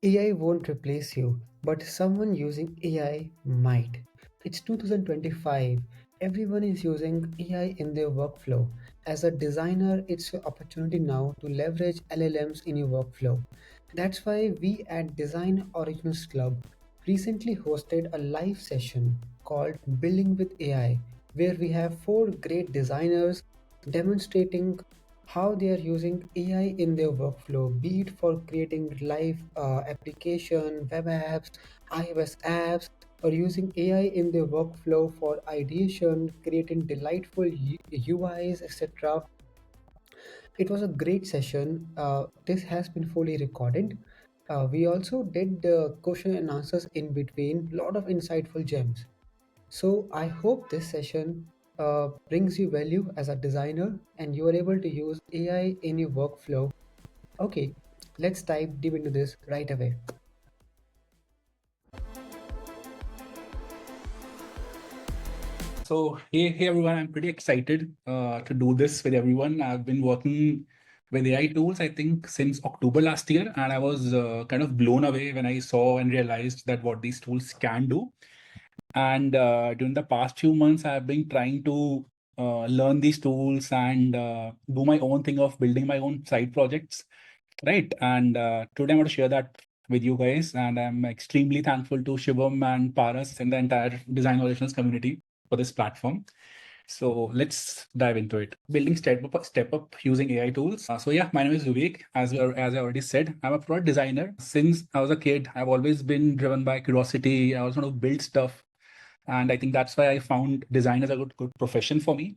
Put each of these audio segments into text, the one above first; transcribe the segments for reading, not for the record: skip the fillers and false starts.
AI won't replace you, but someone using AI might. It's 2025. Everyone is using AI in their workflow. As a designer, it's your opportunity now to leverage LLMs in your workflow. That's why we at Design Originals Club recently hosted a live session called Building with AI, where we have four great designers demonstrating how they are using AI in their workflow, be it for creating live application, web apps, iOS apps, or using AI in their workflow for ideation, creating delightful UIs, etc. It was a great session. This has been fully recorded. We also did the question and answers in between, lot of insightful gems. So I hope this session brings you value as a designer and you are able to use AI in your workflow. Okay, let's dive deep into this right away. So hey everyone, I'm pretty excited to do this with everyone. I've been working with AI tools, I think, since October last year, and I was kind of blown away when I saw and realized that what these tools can do. And during the past few months, I've been trying to learn these tools and do my own thing of building my own side projects, right? And today I want to share that with you guys, and I'm extremely thankful to Shivam and Paras and the entire Design Originals community for this platform. So let's dive into it. Building step up using AI tools. So yeah, my name is Vivek. As I already said, I'm a product designer. Since I was a kid, I've always been driven by curiosity. I also want to build stuff, and I think that's why I found design as a good profession for me.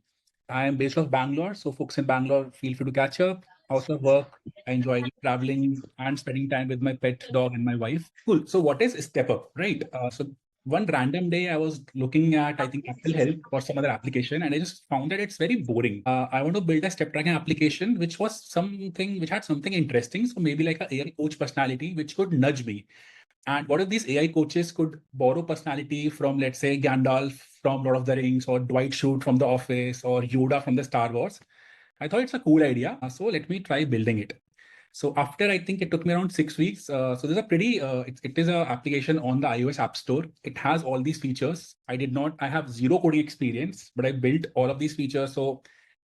I am based off Bangalore, so folks in Bangalore, feel free to catch up. I also work. I enjoy traveling and spending time with my pet dog and my wife. Cool. So what is Step Up, right? So one random day I was looking at, I think, Apple Help or some other application, and I just found that it's very boring. I want to build a step tracking application which was something which had something interesting. So maybe like a AI coach personality which could nudge me. And what if these AI coaches could borrow personality from, let's say, Gandalf from Lord of the Rings, or Dwight Schrute from The Office, or Yoda from the Star Wars? I thought it's a cool idea. So let me try building it. So after, I think it took me around 6 weeks. So there's a pretty, it is a application on the iOS App Store. It has all these features. I have zero coding experience, but I built all of these features. So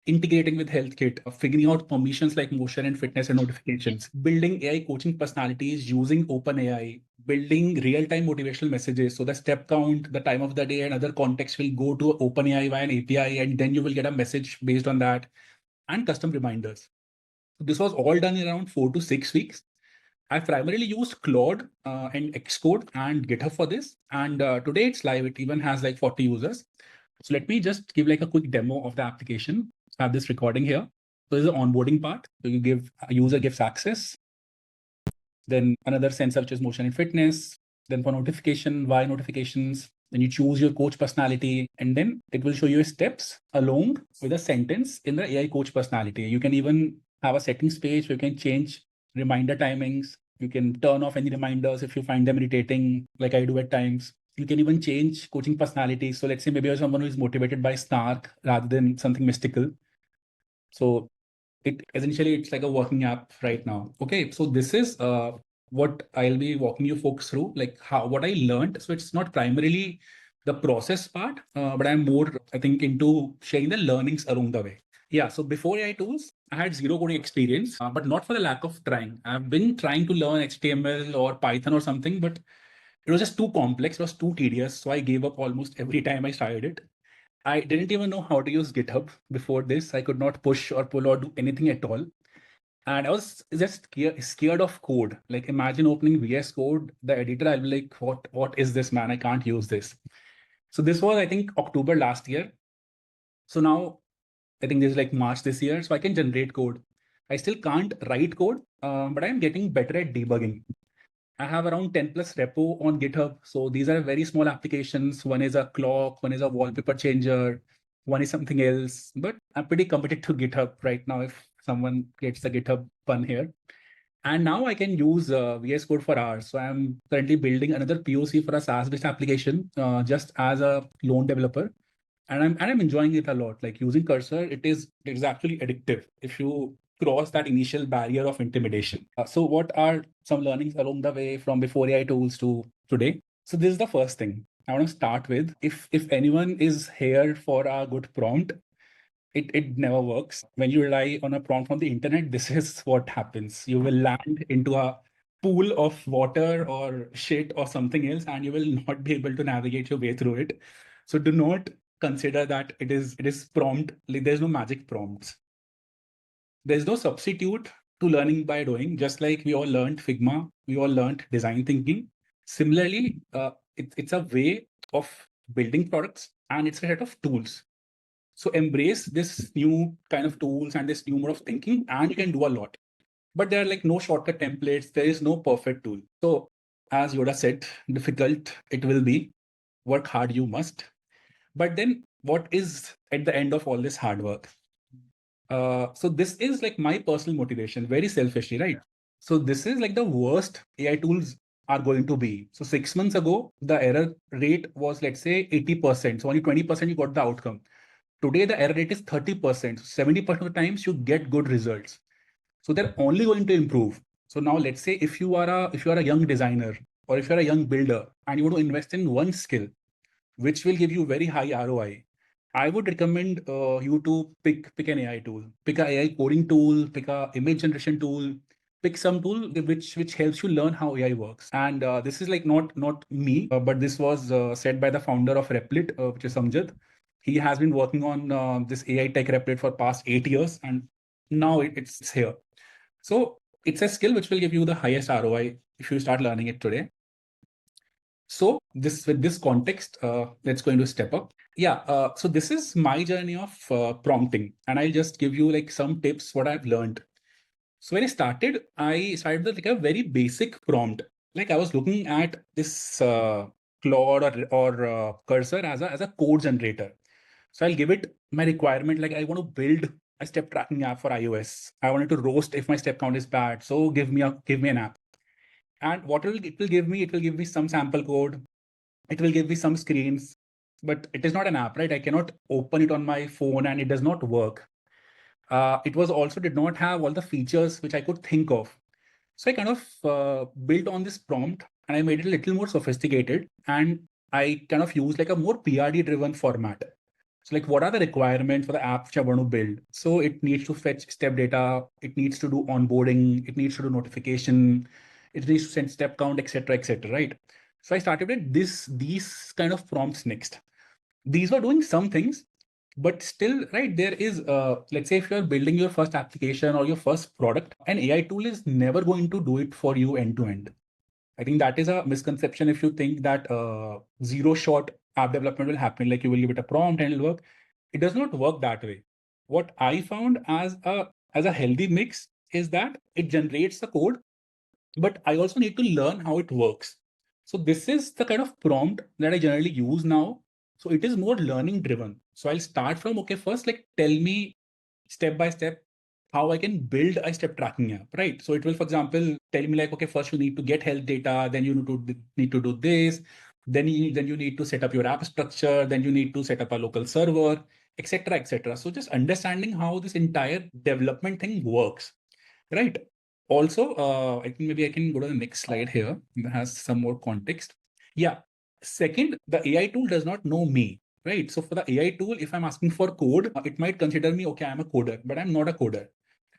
integrating with HealthKit, figuring out permissions like motion and fitness and notifications, building AI coaching personalities using OpenAI, building real-time motivational messages. So the step count, the time of the day, and other context will go to OpenAI via an API, and then you will get a message based on that, and custom reminders. This was all done in around 4 to 6 weeks. I primarily used Claude and Xcode and GitHub for this. And today it's live. It even has like 40 users. So let me just give like a quick demo of the application. I have this recording here. So this is the onboarding part. So you give a user gives access. Then another sensor, which is motion and fitness. Then for notification, why notifications. Then you choose your coach personality, and then it will show you steps along with a sentence in the AI coach personality. You can even have a settings page where you can change reminder timings. You can turn off any reminders if you find them irritating, like I do at times. You can even change coaching personality. So let's say maybe you're someone who is motivated by snark rather than something mystical. So it's like a working app right now. Okay, so this is what I'll be walking you folks through, like what I learned. So it's not primarily the process part, but I'm more, I think, into sharing the learnings along the way. Yeah, so before AI tools, I had zero coding experience, but not for the lack of trying. I've been trying to learn HTML or Python or something, but it was just too complex, it was too tedious. So I gave up almost every time I started it. I didn't even know how to use GitHub before this. I could not push or pull or do anything at all. And I was just scared of code. Like imagine opening VS Code, the editor, I'll be like, what is this, man? I can't use this. So this was, I think, October last year. So now I think this is like March this year. So I can generate code. I still can't write code, but I'm getting better at debugging. I have around 10 plus repo on GitHub. So these are very small applications. One is a clock, one is a wallpaper changer, one is something else. But I'm pretty committed to GitHub right now if someone gets the GitHub pun here. And now I can use VS Code for hours. So I'm currently building another POC for a SaaS-based application just as a lone developer. And I'm enjoying it a lot. Like using Cursor, it is actually addictive. If you cross that initial barrier of intimidation. So what are some learnings along the way from before AI tools to today? So this is the first thing I want to start with. If anyone is here for a good prompt, it never works. When you rely on a prompt from the internet, this is what happens. You will land into a pool of water or shit or something else, and you will not be able to navigate your way through it. So do not consider that it is prompt. Like, there's no magic prompts. There's no substitute to learning by doing. Just like we all learned Figma, we all learned design thinking. Similarly, it's a way of building products, and it's a set of tools. So embrace this new kind of tools and this new mode of thinking, and you can do a lot. But there are like no shortcut templates. There is no perfect tool. So as Yoda said, difficult it will be. Work hard you must. But then what is at the end of all this hard work? So this is like my personal motivation, very selfishly, right? So this is like the worst AI tools are going to be. So 6 months ago, the error rate was, let's say, 80%. So only 20% you got the outcome. Today, the error rate is 30%. 70% of the times you get good results. So they're only going to improve. So now let's say if you are a young designer or if you're a young builder and you want to invest in one skill, which will give you very high ROI, I would recommend you to pick an AI tool, pick a AI coding tool, pick a image generation tool, pick some tool which helps you learn how AI works. And this is like not me, but this was said by the founder of Replit, which is Samjit. He has been working on this AI tech Replit for past 8 years, and now it's here. So it's a skill which will give you the highest ROI if you start learning it today. So this with this context, let's go into step up. Yeah, so this is my journey of prompting, and I'll just give you like some tips what I've learned. So when I started with like a very basic prompt. Like I was looking at this Claude or Cursor as a code generator. So I'll give it my requirement. Like I want to build a step tracking app for iOS. I wanted to roast if my step count is bad. So give me an app. And what it will give me? It will give me some sample code. It will give me some screens, but it is not an app, right? I cannot open it on my phone and it does not work. It was also did not have all the features which I could think of. So I kind of built on this prompt and I made it a little more sophisticated, and I kind of used like a more PRD driven format. So like what are the requirements for the app which I want to build? So it needs to fetch step data, it needs to do onboarding, it needs to do notification, it needs to send step count, etc., right? So I started with these kind of prompts next. These were doing some things, but still, right, there is let's say if you're building your first application or your first product, an AI tool is never going to do it for you end to end. I think that is a misconception if you think that zero shot app development will happen, like you will give it a prompt and it'll work. It does not work that way. What I found as a healthy mix is that it generates the code, but I also need to learn how it works. So this is the kind of prompt that I generally use now. So it is more learning driven. So I'll start from, okay, first, like tell me step by step how I can build a step tracking app, right? So it will, for example, tell me like, okay, first you need to get health data, then you need to do this, then you need to set up your app structure, then you need to set up a local server, etc., etc. So just understanding how this entire development thing works, right? Also, I think maybe I can go to the next slide here that has some more context. Yeah. Second, the AI tool does not know me, right? So for the AI tool, if I'm asking for code, it might consider me, okay, I'm a coder, but I'm not a coder.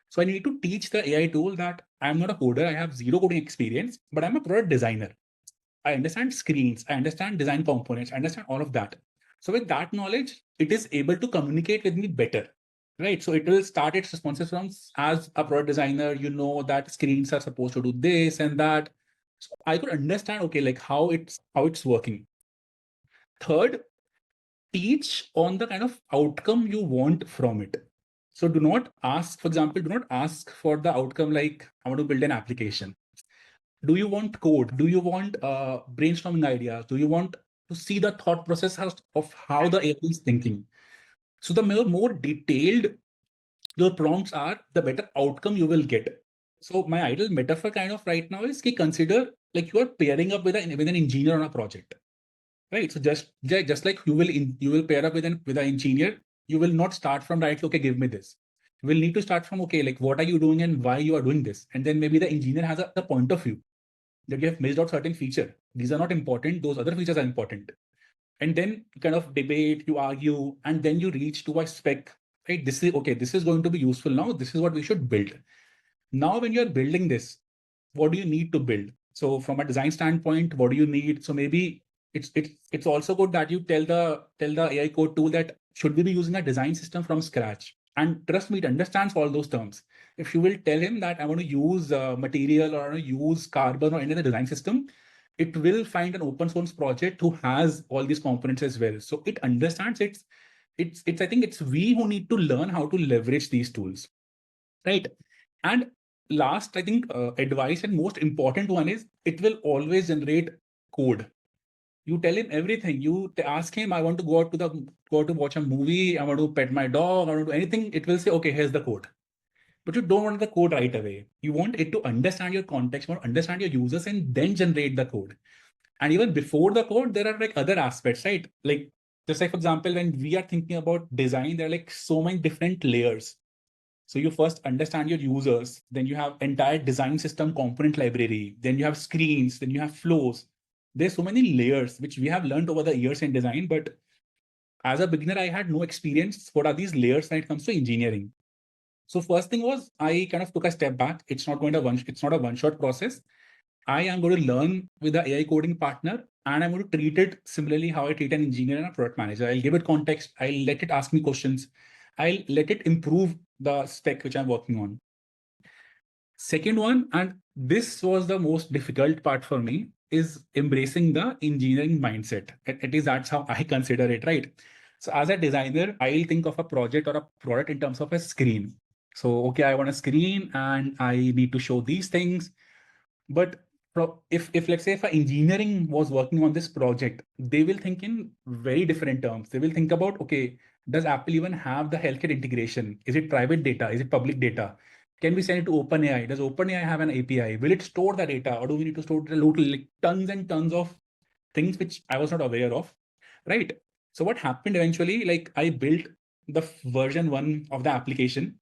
So I need to teach the AI tool that I'm not a coder, I have zero coding experience, but I'm a product designer. I understand screens, I understand design components, I understand all of that. So with that knowledge, it is able to communicate with me better, right? So it will start its responses from, as a product designer, you know that screens are supposed to do this and that. So I could understand, okay, like how it's working. Third, teach on the kind of outcome you want from it. So do not ask, for example, do not ask for the outcome like I want to build an application. Do you want code? Do you want brainstorming ideas? Do you want to see the thought process of how the AI is thinking? So the more detailed your prompts are, the better outcome you will get. So my ideal metaphor kind of right now is consider like you are pairing up with an engineer on a project, right? So just like you will pair up with an engineer, you will not start from right. Okay, give me this. we'll need to start from, okay, like what are you doing and why you are doing this? And then maybe the engineer has the point of view that you have missed out certain feature. These are not important. Those other features are important. And then you kind of debate, you argue, and then you reach to a spec, right? This is okay. This is going to be useful now. This is what we should build. Now, when you're building this, what do you need to build? So from a design standpoint, what do you need? So maybe it's also good that you tell the AI code tool that should we be using a design system from scratch? And trust me, it understands all those terms. If you will tell him that I want to use material or I want to use carbon or any other design system, it will find an open source project who has all these components as well. So it understands it's I think it's we who need to learn how to leverage these tools, right? And last, I think advice and most important one is it will always generate code. You tell him everything. You ask him, I want to go to watch a movie. I want to pet my dog. I want to do anything. It will say, okay, here's the code. But you don't want the code right away. You want it to understand your context, you want to understand your users, and then generate the code. And even before the code, there are like other aspects, right? Like just like for example, when we are thinking about design, there are like so many different layers. So you first understand your users, then you have entire design system component library, then you have screens, then you have flows. There's so many layers which we have learned over the years in design, but as a beginner, I had no experience. What are these layers when it comes to engineering? So first thing was I kind of took a step back. It's not a one-shot process. I am going to learn with the AI coding partner and I'm going to treat it similarly how I treat an engineer and a product manager. I'll give it context. I'll let it ask me questions. I'll let it improve the spec which I'm working on. Second one, and this was the most difficult part for me, is embracing the engineering mindset. At least that's how I consider it, right? So as a designer, I'll think of a project or a product in terms of a screen. So, okay, I want a screen and I need to show these things. But if let's say if engineering was working on this project, they will think in very different terms. They will think about, okay, does Apple even have the healthcare integration? Is it private data? Is it public data? Can we send it to OpenAI? Does OpenAI have an API? Will it store the data, or do we need to store the like tons and tons of things which I was not aware of, right? So what happened eventually? Like I built the version one of the application.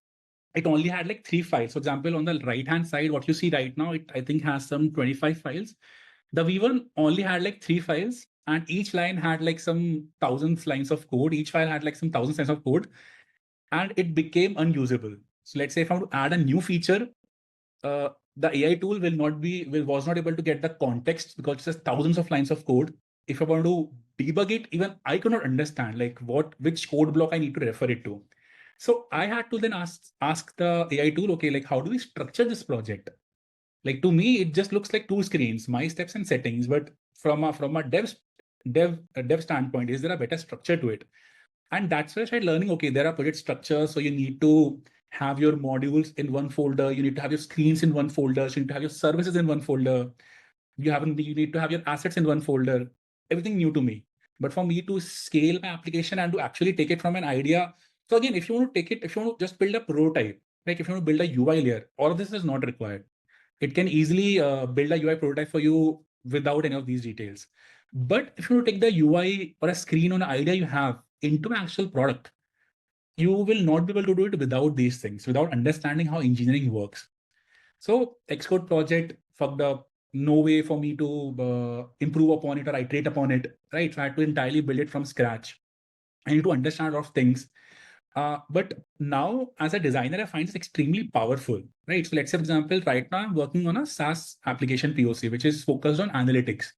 It only had like 3 files. For example, on the right hand side, what you see right now, it I think has some 25 files. The V1 only had like 3 files, and each line had like some thousands lines of code. Each file had like some thousands lines of code, and it became unusable. So let's say if I want to add a new feature, the AI tool was not able to get the context because it says thousands of lines of code. If I want to debug it, even I could not understand like which code block I need to refer it to. So I had to then ask the AI tool, okay, like how do we structure this project? Like to me, it just looks like two screens, my steps and settings. But from a dev standpoint, is there a better structure to it? And that's where I started learning, okay, there are project structures. So you need to have your modules in one folder. You need to have your screens in one folder. So you need to have your services in one folder. You need to have your assets in one folder. Everything new to me. But for me to scale my application and to actually take it from an idea. So again, if you want to just build a prototype, like if you want to build a UI layer, all of this is not required. It can easily build a UI prototype for you without any of these details. But if you want to take the UI or a screen on an idea you have into an actual product, you will not be able to do it without these things, without understanding how engineering works. So Xcode project fucked up. No way for me to improve upon it or iterate upon it, right? So I had to entirely build it from scratch. I need to understand a lot of things. But now, as a designer, I find this extremely powerful, right? So let's say, for example, right now I'm working on a SaaS application POC, which is focused on analytics.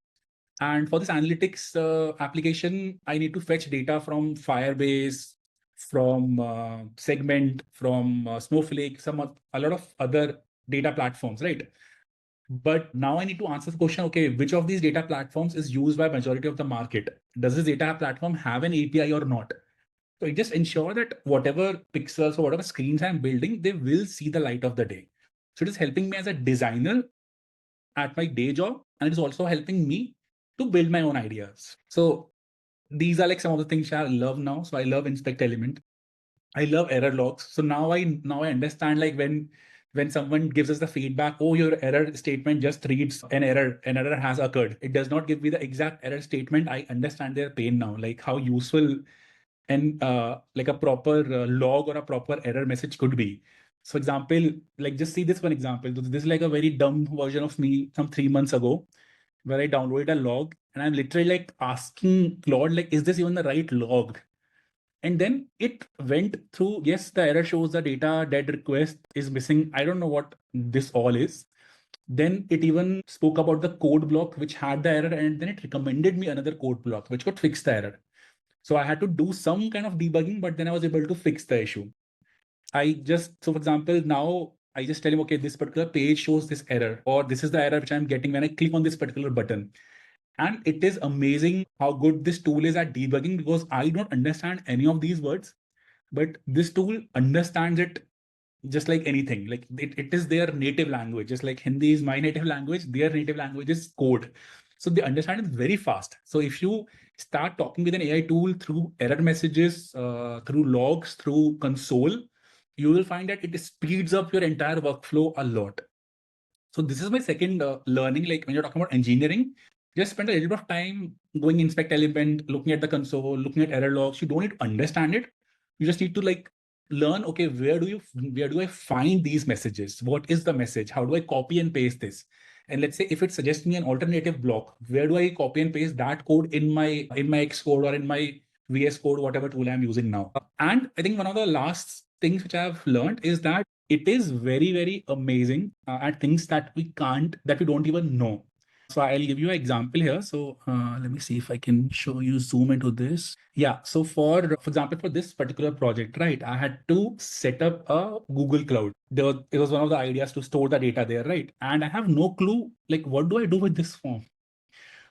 And for this analytics application, I need to fetch data from Firebase, from Segment, from Snowflake, a lot of other data platforms, right? But now I need to answer the question, okay, which of these data platforms is used by majority of the market? Does this data platform have an API or not? So it just ensure that whatever pixels or whatever screens I'm building, they will see the light of the day. So it is helping me as a designer at my day job, and it is also helping me to build my own ideas. So these are like some of the things I love now. So I love inspect element. I love error logs. So now I understand like when someone gives us the feedback, oh, your error statement just reads an error has occurred. It does not give me the exact error statement. I understand their pain now, like how useful and like a proper log or a proper error message could be. So example, like just see this one example. This is like a very dumb version of me some 3 months ago, where I downloaded a log and I'm literally like asking Claude, like, is this even the right log? And then it went through, yes, the error shows the data dead request is missing. I don't know what this all is. Then it even spoke about the code block which had the error, and then it recommended me another code block which could fix the error. So I had to do some kind of debugging, but then I was able to fix the issue. So for example, now I just tell him, okay, this particular page shows this error, or this is the error which I'm getting when I click on this particular button. And it is amazing how good this tool is at debugging, because I don't understand any of these words, but this tool understands it just like anything. Like it is their native language, just like Hindi is my native language, their native language is code. So they understand it very fast. So if you start talking with an AI tool through error messages, through logs, through console, you will find that it speeds up your entire workflow a lot. So this is my second learning. Like when you're talking about engineering, just spend a little bit of time going inspect element, looking at the console, looking at error logs. You don't need to understand it. You just need to like learn, okay, where do I find these messages? What is the message? How do I copy and paste this? And let's say if it suggests me an alternative block, where do I copy and paste that code in my Xcode or in my VS Code, whatever tool I'm using now? And I think one of the last things which I've learned is that it is very, very amazing at things that we don't even know. So I'll give you an example here. So let me see if I can show you, zoom into this. Yeah. So for example, for this particular project, right, I had to set up a Google Cloud. It was one of the ideas to store the data there, right? And I have no clue, like, what do I do with this form?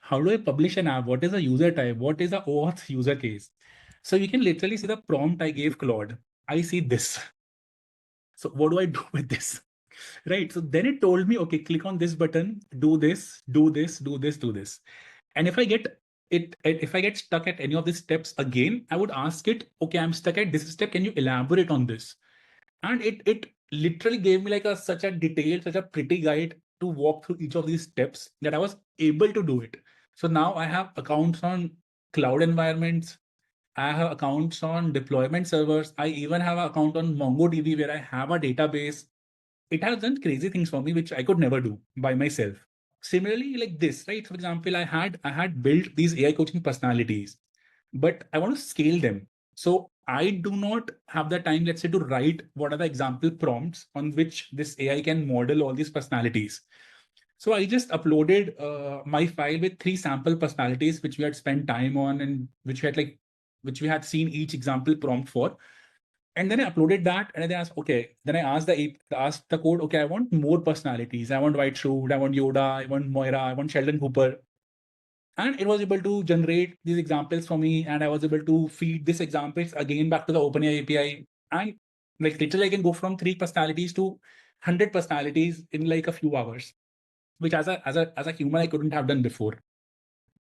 How do I publish an app? What is a user type? What is the OAuth user case? So you can literally see the prompt I gave Claude. I see this. So what do I do with this? Right. So then it told me, okay, click on this button, do this, do this, do this, do this. And if I get stuck at any of these steps again, I would ask it, okay, I'm stuck at this step. Can you elaborate on this? And it literally gave me like such a detailed, such a pretty guide to walk through each of these steps that I was able to do it. So now I have accounts on cloud environments. I have accounts on deployment servers. I even have an account on MongoDB where I have a database. It has done crazy things for me, which I could never do by myself. Similarly, like this, right? For example, I had built these AI coaching personalities, but I want to scale them. So I do not have the time, let's say, to write what are the example prompts on which this AI can model all these personalities. So I just uploaded my file with 3 sample personalities, which we had spent time on and which we had seen each example prompt for. And then I uploaded that, and then I asked, okay. Then I asked the code, okay, I want more personalities. I want White Shoot, I want Yoda, I want Moira, I want Sheldon Cooper. And it was able to generate these examples for me, and I was able to feed these examples again back to the OpenAI API. And like literally, I can go from 3 personalities to 100 personalities in like a few hours, which as a human I couldn't have done before.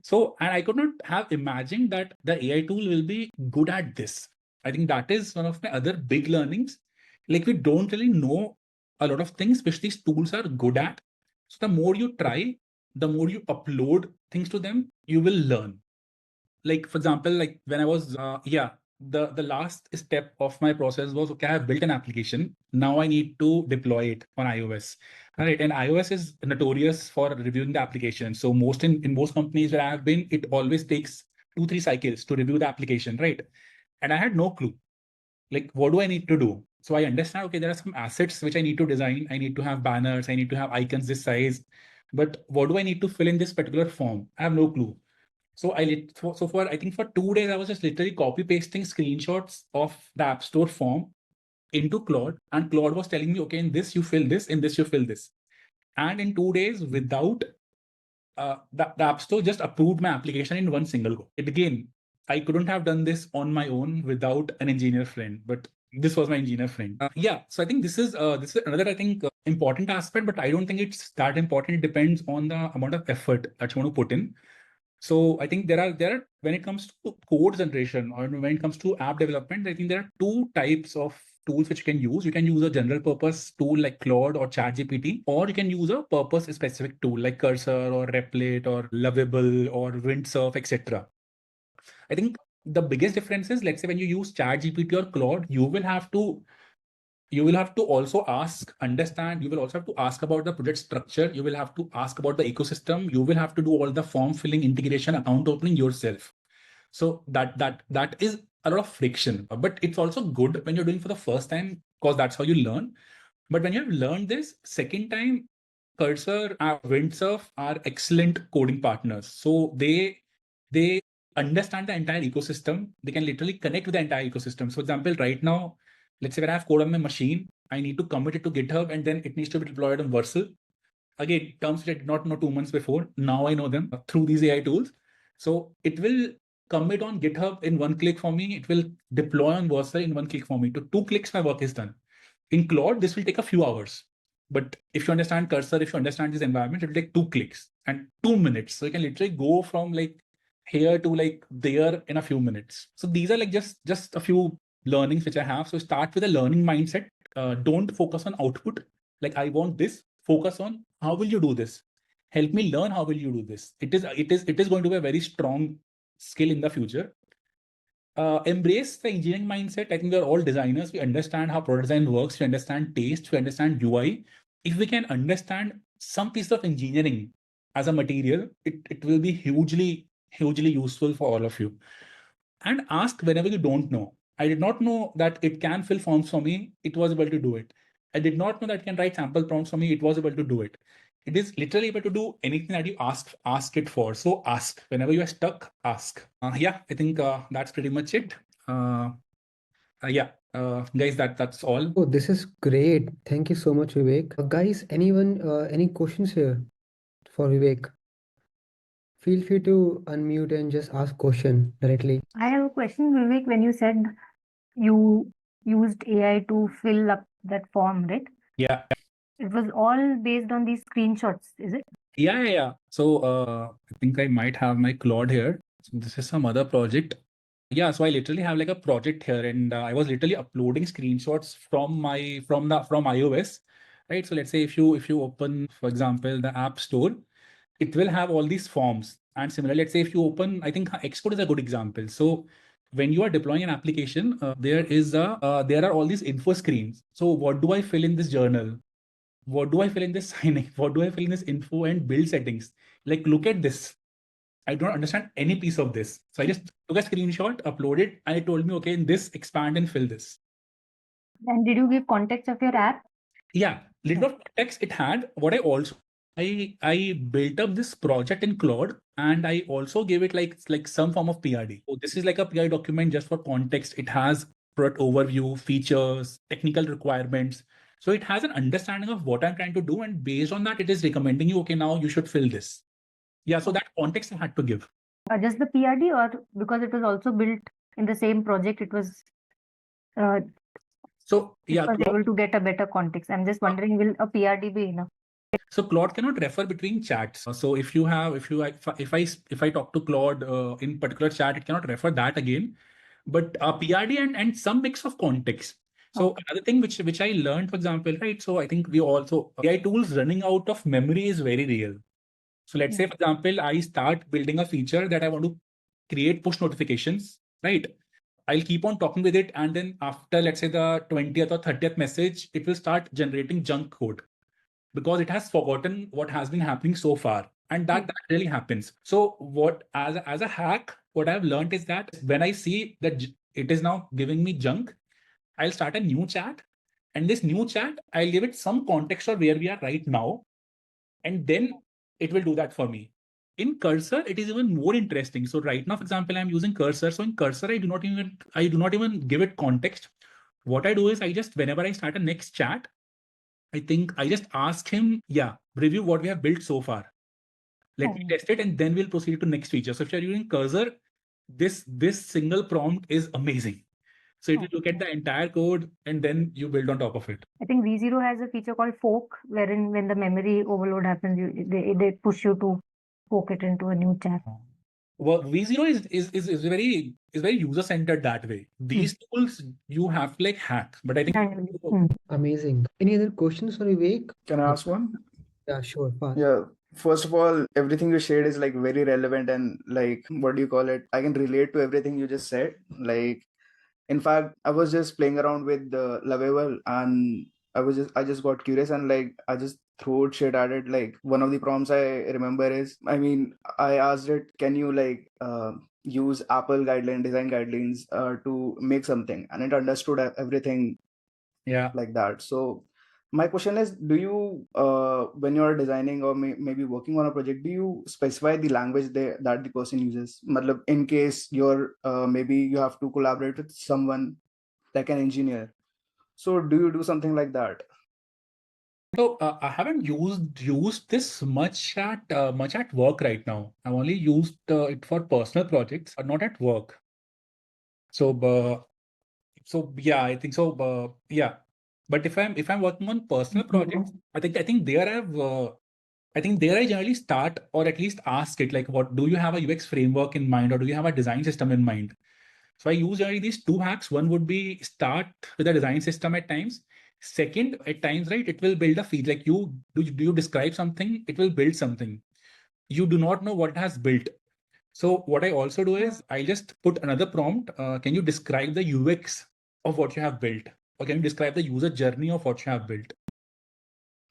So, and I could not have imagined that the AI tool will be good at this. I think that is one of my other big learnings. Like we don't really know a lot of things which these tools are good at. So the more you try, the more you upload things to them, you will learn. Like for example, like when I was the last step of my process was, okay, I have built an application, now I need to deploy it on iOS. All right, and iOS is notorious for reviewing the application. So in most companies where I have been, it always takes 2-3 cycles to review the application, right? And I had no clue, like, what do I need to do? So I understand, okay, there are some assets which I need to design. I need to have banners, I need to have icons this size, but what do I need to fill in this particular form? I have no clue. So for I think for 2 days, I was just literally copy pasting screenshots of the App Store form into Claude, and Claude was telling me, okay, in this you fill this, in this you fill this. And in 2 days, without the App Store just approved my application in one single go. It again, I couldn't have done this on my own without an engineer friend, but this was my engineer friend. Yeah, so I think this is another, I think, important aspect, but I don't think it's that important. It depends on the amount of effort that you want to put in. So I think there are when it comes to code generation or when it comes to app development, I think there are 2 types of tools which you can use. You can use a general purpose tool like Claude or ChatGPT, or you can use a purpose specific tool like Cursor or Replit or Lovable or Windsurf, etc. I think the biggest difference is, let's say when you use ChatGPT or Claude, you will have to also understand, you will also have to ask about the project structure, you will have to ask about the ecosystem, you will have to do all the form filling, integration, account opening yourself. So that is a lot of friction, but it's also good when you're doing for the first time, because that's how you learn. But when you've learned this second time, Cursor and Windsurf are excellent coding partners. So they understand the entire ecosystem. They can literally connect with the entire ecosystem. So, for example, right now, let's say when I have code on my machine, I need to commit it to GitHub and then it needs to be deployed on Vercel. Again, terms that I did not know 2 months before. Now I know them through these AI tools. So it will commit on GitHub in one click for me. It will deploy on Vercel in one click for me. To 2 clicks, my work is done. In Claude, this will take a few hours. But if you understand Cursor, if you understand this environment, it will take 2 clicks and 2 minutes. So you can literally go from like here to like there in a few minutes. So these are like just a few learnings which I have. So start with a learning mindset. Don't focus on output. Like I want this. Focus on how will you do this. Help me learn how will you do this. It is going to be a very strong skill in the future. Embrace the engineering mindset. I think we're all designers. We understand how product design works. We understand taste. We understand UI. If we can understand some piece of engineering as a material, it will be hugely useful for all of you. And ask whenever you don't know. I did not know that it can fill forms for me. It was able to do it. I did not know that it can write sample prompts for me. It was able to do it. It is literally able to do anything that you ask it for. So ask whenever you are stuck. Ask. Yeah, I think that's pretty much it. Yeah, guys, that's all. Oh, this is great. Thank you so much, Vivek. Guys, anyone, any questions here for Vivek? Feel free to unmute and just ask question directly. I have a question, Vivek. When you said you used AI to fill up that form, right? Yeah. It was all based on these screenshots, is it? Yeah. So I think I might have my Claude here. So this is some other project. Yeah, so I literally have like a project here, and I was literally uploading screenshots from iOS, right? So let's say if you open, for example, the App Store, it will have all these forms. And similarly, let's say if you open, I think Xcode is a good example. So when you are deploying an application, there are all these info screens. So what do I fill in this journal? What do I fill in this signing? What do I fill in this info and build settings? Like, look at this. I don't understand any piece of this. So I just took a screenshot, uploaded, and it told me, okay, in this, expand and fill this. And did you give context of your app? Yeah, little of context it had. What I built up this project in Claude, and I also gave it like some form of PRD. So this is like a PRD document just for context. It has product overview, features, technical requirements. So it has an understanding of what I'm trying to do, and based on that, it is recommending you, okay, now you should fill this. Yeah, so that context I had to give. Just the PRD, or because it was also built in the same project, it was So yeah, was able to get a better context. I'm just wondering, will a PRD be enough? So Claude cannot refer between chats. So if I talk to Claude in particular chat, it cannot refer that again. But PRD and some mix of context. So another thing which I learned, for example, right? So I think we also AI tools running out of memory is very real. So let's say, for example, I start building a feature that I want to create push notifications, right? I'll keep on talking with it, and then after, let's say, the 20th or 30th message, it will start generating junk code because it has forgotten what has been happening so far. And that really happens. So what as a hack, what I've learned is that when I see that it is now giving me junk, I'll start a new chat. And this new chat, I'll give it some context of where we are right now. And then it will do that for me. In Cursor, it is even more interesting. So right now, for example, I'm using Cursor. So in Cursor, I do not even give it context. What I do is whenever I start a next chat, I think I just ask him, review what we have built so far. Let me test it, and then we'll proceed to next feature. So if you're using Cursor, this single prompt is amazing. So it will look at the entire code and then you build on top of it. I think V0 has a feature called fork, wherein when the memory overload happens, they push you to fork it into a new chat. Well, V0 is very user centered that way. These tools you have to like hack, but I think Amazing. Any other questions for Vivek? Can I ask one? Yeah, sure. Fast. Yeah. First of all, everything you shared is like very relevant and like, what do you call it? I can relate to everything you just said. Like, in fact, I was just playing around with the Lovable, and I just got curious, and like I just threw shit at it. Like, one of the prompts I remember is, I mean, I asked it, can you like use Apple design guidelines to make something, and it understood everything Yeah. like that. So my question is, do you when you're designing or maybe working on a project, do you specify the language that the person uses? Matlab, in case you're maybe you have to collaborate with someone like an engineer, so do you do something like that? So I haven't used this much at work right now. I've only used it for personal projects, not at work. So yeah, I think so. Yeah, but if I'm working on personal projects, I think there I generally start, or at least ask it, like, what do you have a UX framework in mind, or do you have a design system in mind? So I use generally these two hacks. One would be start with a design system at times. Second, at times, right, it will build a feed. Like, do you describe something, it will build something. You do not know what it has built. So what I also do is I just put another prompt. Can you describe the UX of what you have built? Or can you describe the user journey of what you have built?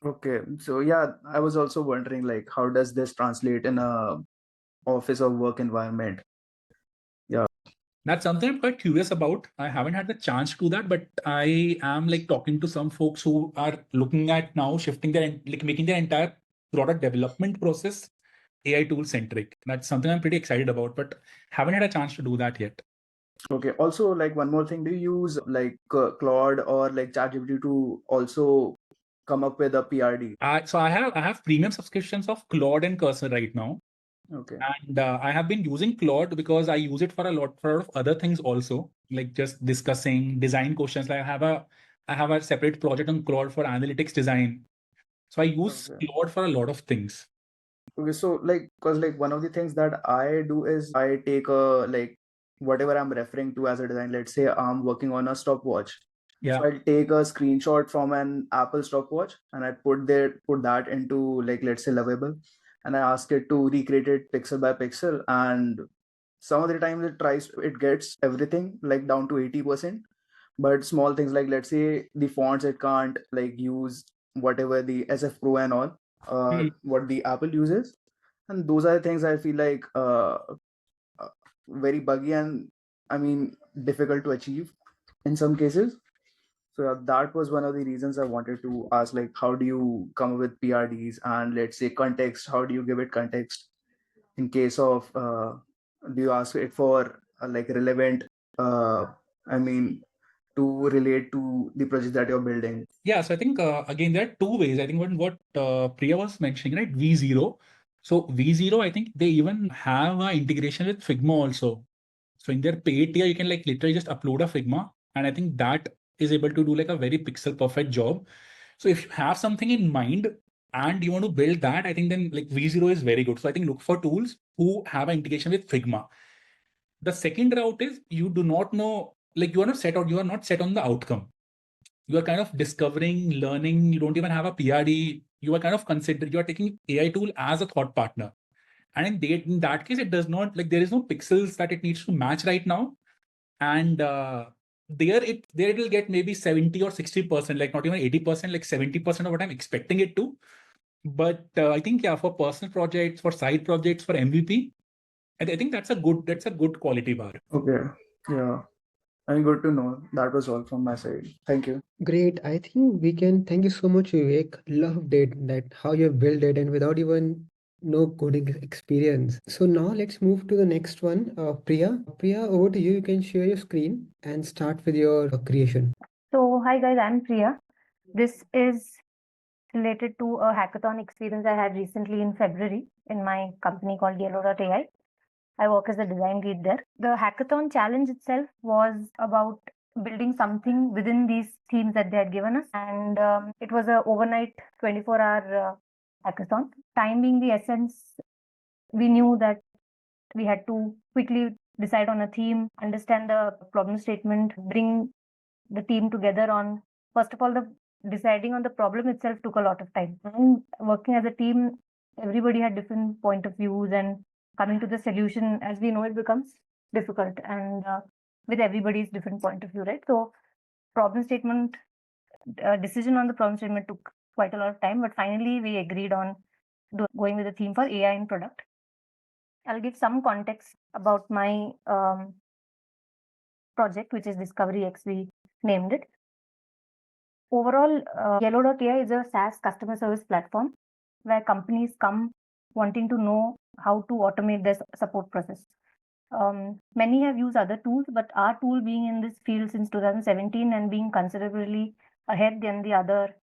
Okay, so yeah, I was also wondering like, how does this translate in a office or work environment? Yeah. That's something I'm quite curious about. I haven't had the chance to do that, but I am like talking to some folks who are looking at now shifting like making their entire product development process AI tool centric. That's something I'm pretty excited about, but haven't had a chance to do that yet. Okay. Also, like one more thing, do you use like Claude or like ChatGPT to also come up with a PRD? So I have premium subscriptions of Claude and Cursor right now. Okay. And I have been using Claude because I use it for a lot of other things also, like just discussing design questions. Like I have a separate project on Claude for analytics design. So I use Okay. Claude for a lot of things. Okay, so like, cause like one of the things that I do is I take a like whatever I'm referring to as a design. Let's say I'm working on a stopwatch. So Yeah. I'll take a screenshot from an Apple stopwatch and I put that into like, let's say, Lovable, and I ask it to recreate it pixel by pixel. And some of the times it gets everything like down to 80%. But small things like, let's say, the fonts, it can't like use whatever the SF Pro and all Hmm. what the Apple uses, and those are the things I feel like uh, very buggy and, I mean, difficult to achieve in some cases. So yeah, that was one of the reasons I wanted to ask, like, how do you come up with PRDs, and let's say context, how do you give it context in case of do you ask it for like relevant uh, I mean, to relate to the project that you're building? Yeah. So I think again there are two ways. I think what Priya was mentioning, right? V0. So V0, I think they even have an integration with Figma also. So in their paid tier, you can like literally just upload a Figma, and I think that is able to do like a very pixel perfect job. So if you have something in mind and you want to build that, I think then like V0 is very good. So I think look for tools who have an integration with Figma. The second route is you do not know, like you are not set on the outcome. You are kind of discovering, learning. You don't even have a PRD. You are kind of you are taking AI tool as a thought partner. And in that case, it does not, like, there is no pixels that it needs to match right now. And there it will get maybe 70 or 60%, like not even 80%, like 70% of what I'm expecting it to. But I think, yeah, for personal projects, for side projects, for MVP, I think that's a good quality bar. Okay, yeah, I mean, good to know. That was all from my side. Thank you. Great. I think we can thank you so much, Vivek. Loved it that how you built it and without even no coding experience. So now let's move to the next one. Priya. Priya, over to you. You can share your screen and start with your creation. So, hi guys, I'm Priya. This is related to a hackathon experience I had recently in February in my company called AI. I work as a design lead there. The hackathon challenge itself was about building something within these themes that they had given us, and it was a overnight 24-hour hackathon. Time being the essence, we knew that we had to quickly decide on a theme, understand the problem statement, bring the team together on, first of all, the deciding on the problem itself took a lot of time. And working as a team, everybody had different point of views, and coming to the solution, as we know, it becomes difficult, and with everybody's different point of view, right? So problem statement, decision on the problem statement took quite a lot of time, but finally we agreed on going with the theme for AI in product. I'll give some context about my project, which is Discovery X, we named it. Overall, Yellow.ai is a SaaS customer service platform where companies come wanting to know how to automate their support process. Many have used other tools, but our tool being in this field since 2017 and being considerably ahead than the other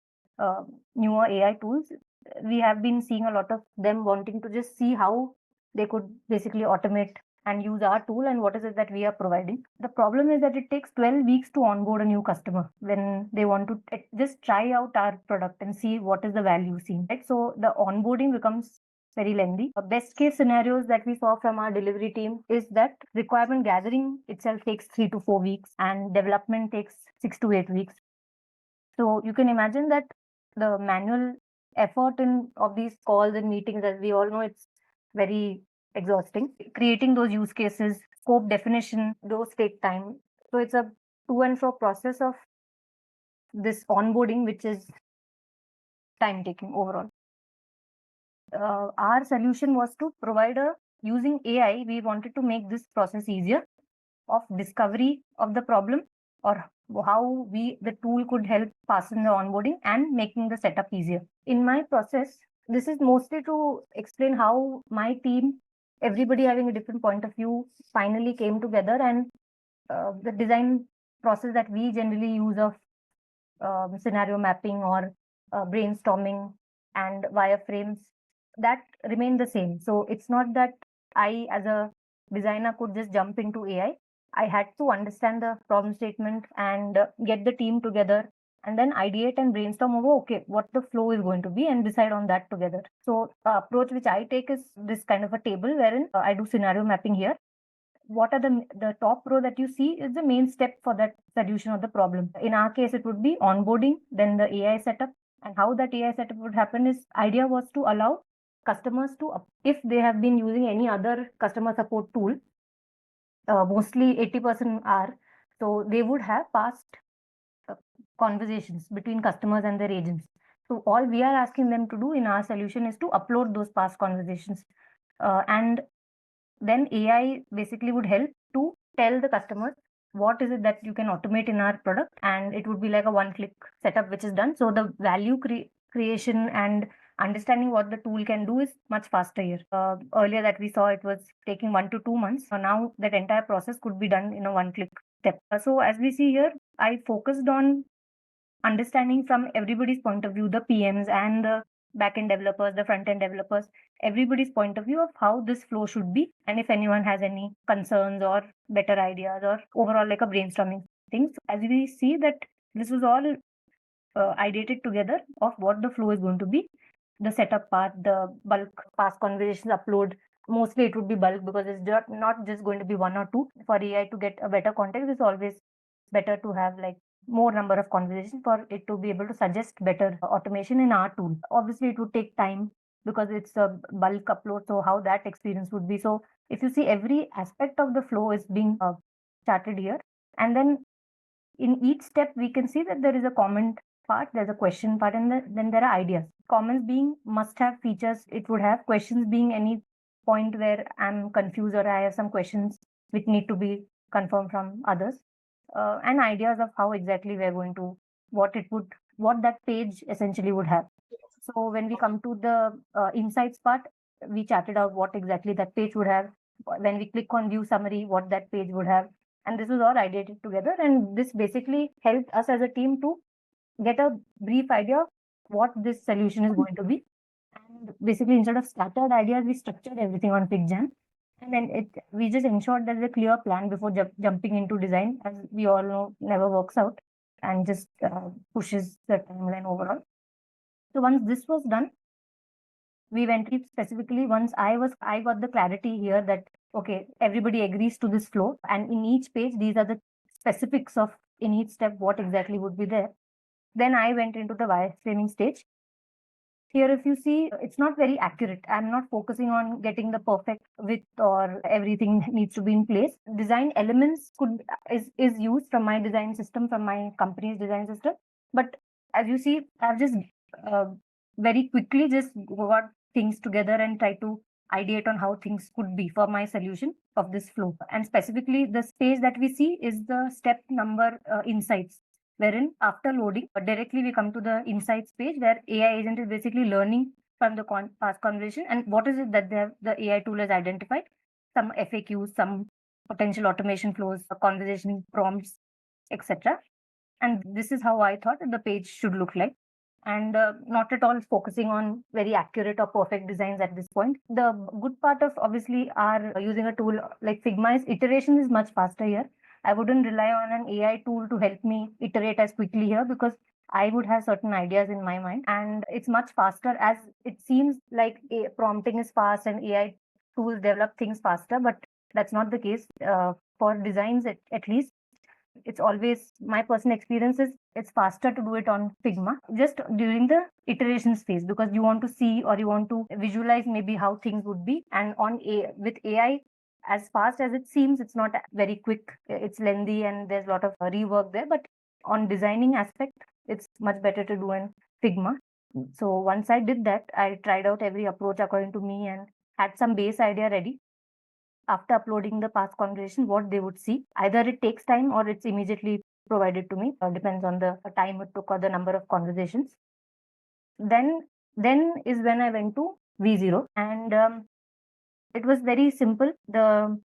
newer AI tools, we have been seeing a lot of them wanting to just see how they could basically automate and use our tool and what is it that we are providing. The problem is that it takes 12 weeks to onboard a new customer when they want to just try out our product and see what is the value seen, right? So the onboarding becomes very lengthy. Best case scenarios that we saw from our delivery team is that requirement gathering itself takes 3 to 4 weeks and development takes 6 to 8 weeks. So you can imagine that the manual effort of these calls and meetings, as we all know, it's very exhausting. Creating those use cases, scope definition, those take time. So it's a to and fro process of this onboarding, which is time taking overall. Our solution was to provide using AI, we wanted to make this process easier of discovery of the problem, or how the tool could help fasten the onboarding and making the setup easier. In my process, this is mostly to explain how my team, everybody having a different point of view, finally came together, and the design process that we generally use of scenario mapping or brainstorming and wireframes, that remain the same. So it's not that I, as a designer, could just jump into AI. I had to understand the problem statement and get the team together and then ideate and brainstorm over, okay, what the flow is going to be, and decide on that together. So approach which I take is this kind of a table wherein I do scenario mapping here. What are the top row that you see is the main step for that solution of the problem. In our case, it would be onboarding, then the AI setup. And how that AI setup would happen is, idea was to allow customers to, if they have been using any other customer support tool, mostly 80% are, so they would have past conversations between customers and their agents. So all we are asking them to do in our solution is to upload those past conversations. And then AI basically would help to tell the customers what is it that you can automate in our product, and it would be like a one-click setup which is done. So the value creation and understanding what the tool can do is much faster here. Earlier that we saw, it was taking 1 to 2 months. So now that entire process could be done in a one-click step. So as we see here, I focused on understanding from everybody's point of view, the PMs and the backend developers, the front end developers, everybody's point of view of how this flow should be, and if anyone has any concerns or better ideas or overall like a brainstorming things. As we see that this was all ideated together of what the flow is going to be, the setup part, the bulk past conversations upload. Mostly it would be bulk because it's not just going to be one or two. For AI to get a better context, it's always better to have like more number of conversations for it to be able to suggest better automation in our tool. Obviously, it would take time because it's a bulk upload. So how that experience would be. So if you see, every aspect of the flow is being charted here. And then in each step, we can see that there is a comment part, there's a question part, and then there are ideas. Comments being must have features it would have. Questions being any point where I'm confused or I have some questions which need to be confirmed from others. And ideas of how exactly we're going to, what that page essentially would have. So when we come to the insights part, we chatted out what exactly that page would have. When we click on view summary, what that page would have. And this was all ideated together. And this basically helped us as a team to get a brief idea of what this solution is going to be. And basically, instead of scattered ideas, we structured everything on PickJam. And then we just ensured there's a clear plan before jumping into design, as we all know, never works out and just pushes the timeline overall. So once this was done, we went specifically, once I got the clarity here that, okay, everybody agrees to this flow. And in each page, these are the specifics of in each step, what exactly would be there. Then I went into the wireframing stage. Here, if you see, it's not very accurate. I'm not focusing on getting the perfect width or everything needs to be in place. Design elements is used from my design system, from my company's design system. But as you see, I've just uh, very quickly just got things together and try to ideate on how things could be for my solution of this flow. And specifically, the space that we see is the step number insights, wherein after loading, directly we come to the insights page where AI agent is basically learning from the past conversation and what is it that the AI tool has identified, some FAQs, some potential automation flows, conversation prompts, etc. And this is how I thought the page should look like. And not at all focusing on very accurate or perfect designs at this point. The good part of obviously are using a tool like Figma is iteration is much faster here. I wouldn't rely on an AI tool to help me iterate as quickly here because I would have certain ideas in my mind and it's much faster as it seems like prompting is fast and AI tools develop things faster, but that's not the case for designs at least. It's always my personal experience is it's faster to do it on Figma just during the iterations phase because you want to see or you want to visualize maybe how things would be. And with AI, as fast as it seems, it's not very quick. It's lengthy and there's a lot of rework there. But on designing aspect, it's much better to do in Figma. So once I did that, I tried out every approach according to me and had some base idea ready after uploading the past conversation, what they would see. Either it takes time or it's immediately provided to me. Depends on the time it took or the number of conversations. Then is when I went to V0 and it was very simple. The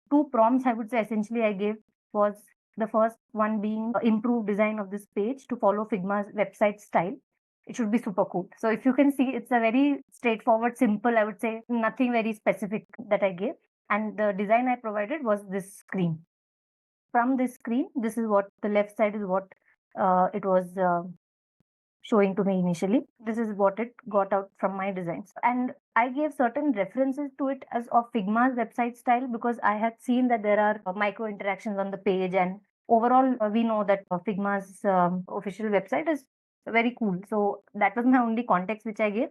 two prompts I would say essentially I gave was the first one being improved design of this page to follow Figma's website style. It should be super cool. So if you can see, it's a very straightforward, simple, I would say, nothing very specific that I gave. And the design I provided was this screen. From this screen, this is what the left side is what it was showing to me initially. This is what it got out from my designs. And I gave certain references to it as of Figma's website style because I had seen that there are micro interactions on the page. And overall, we know that Figma's official website is very cool. So that was my only context which I gave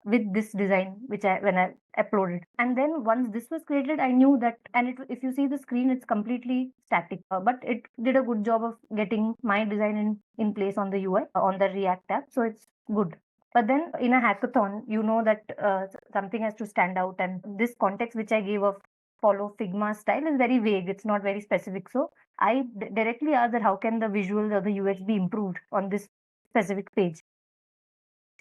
with this design which I when I uploaded. And then once this was created, I knew that, and if you see the screen, it's completely static, but it did a good job of getting my design in place on the UI on the React app. So it's good. But then in a hackathon, you know that something has to stand out, and this context which I gave of follow Figma style is very vague. It's not very specific. So I directly asked that how can the visuals or the UX be improved on this specific page,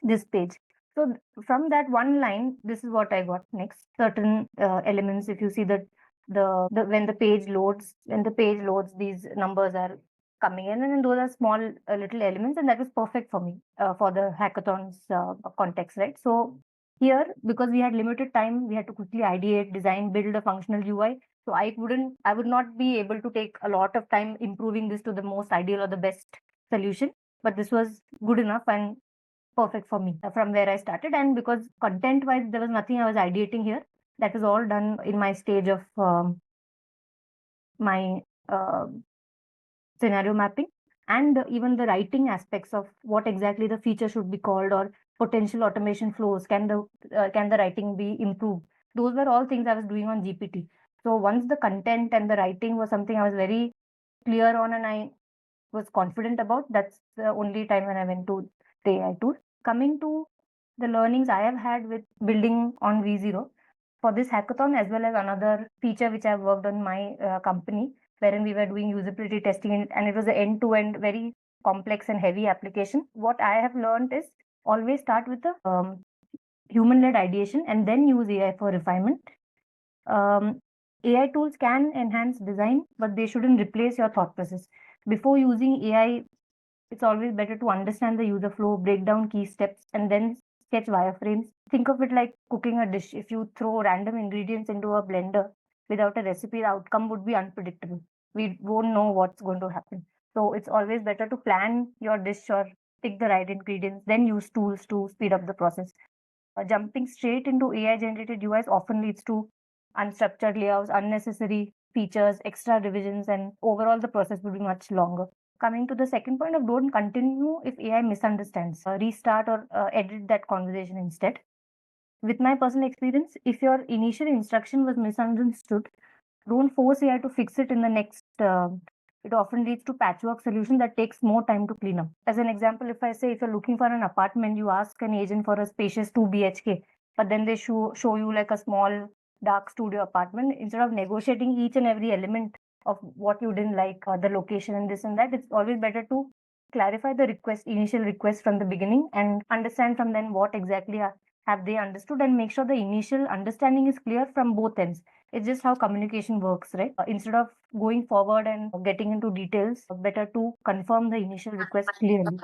this page. So from that one line, this is what I got next. Certain elements, if you see that when the page loads, these numbers are coming in, and then those are small little elements, and that was perfect for me for the hackathon's context, right? So here, because we had limited time, we had to quickly ideate, design, build a functional UI. So I would not be able to take a lot of time improving this to the most ideal or the best solution. But this was good enough and perfect for me from where I started. And because content wise, there was nothing I was ideating here. That is all done in my stage of my scenario mapping and even the writing aspects of what exactly the feature should be called or potential automation flows. Can the writing be improved? Those were all things I was doing on GPT. So once the content and the writing was something I was very clear on and I was confident about, that's the only time when I went to the AI tool. Coming to the learnings I have had with building on V0 for this hackathon, as well as another feature which I've worked on my company, wherein we were doing usability testing and it was an end-to-end very complex and heavy application. What I have learned is always start with the human-led ideation and then use AI for refinement. AI tools can enhance design, but they shouldn't replace your thought process. Before using AI, it's always better to understand the user flow, break down key steps, and then sketch wireframes. Think of it like cooking a dish. If you throw random ingredients into a blender without a recipe, the outcome would be unpredictable. We won't know what's going to happen. So it's always better to plan your dish or pick the right ingredients, then use tools to speed up the process. Jumping straight into AI generated UIs often leads to unstructured layouts, unnecessary features, extra revisions, and overall the process will be much longer. Coming to the second point of don't continue if AI misunderstands. Restart or edit that conversation instead. With my personal experience, if your initial instruction was misunderstood, don't force AI to fix it in the next. It often leads to patchwork solution that takes more time to clean up. As an example, if I say if you're looking for an apartment, you ask an agent for a spacious 2 BHK, but then they show you like a small dark studio apartment. Instead of negotiating each and every element of what you didn't like, the location and this and that, it's always better to clarify the initial request from the beginning, and understand from then what exactly have they understood, and make sure the initial understanding is clear from both ends. It's just how communication works, right? Instead of going forward and getting into details, better to confirm the initial request clearly.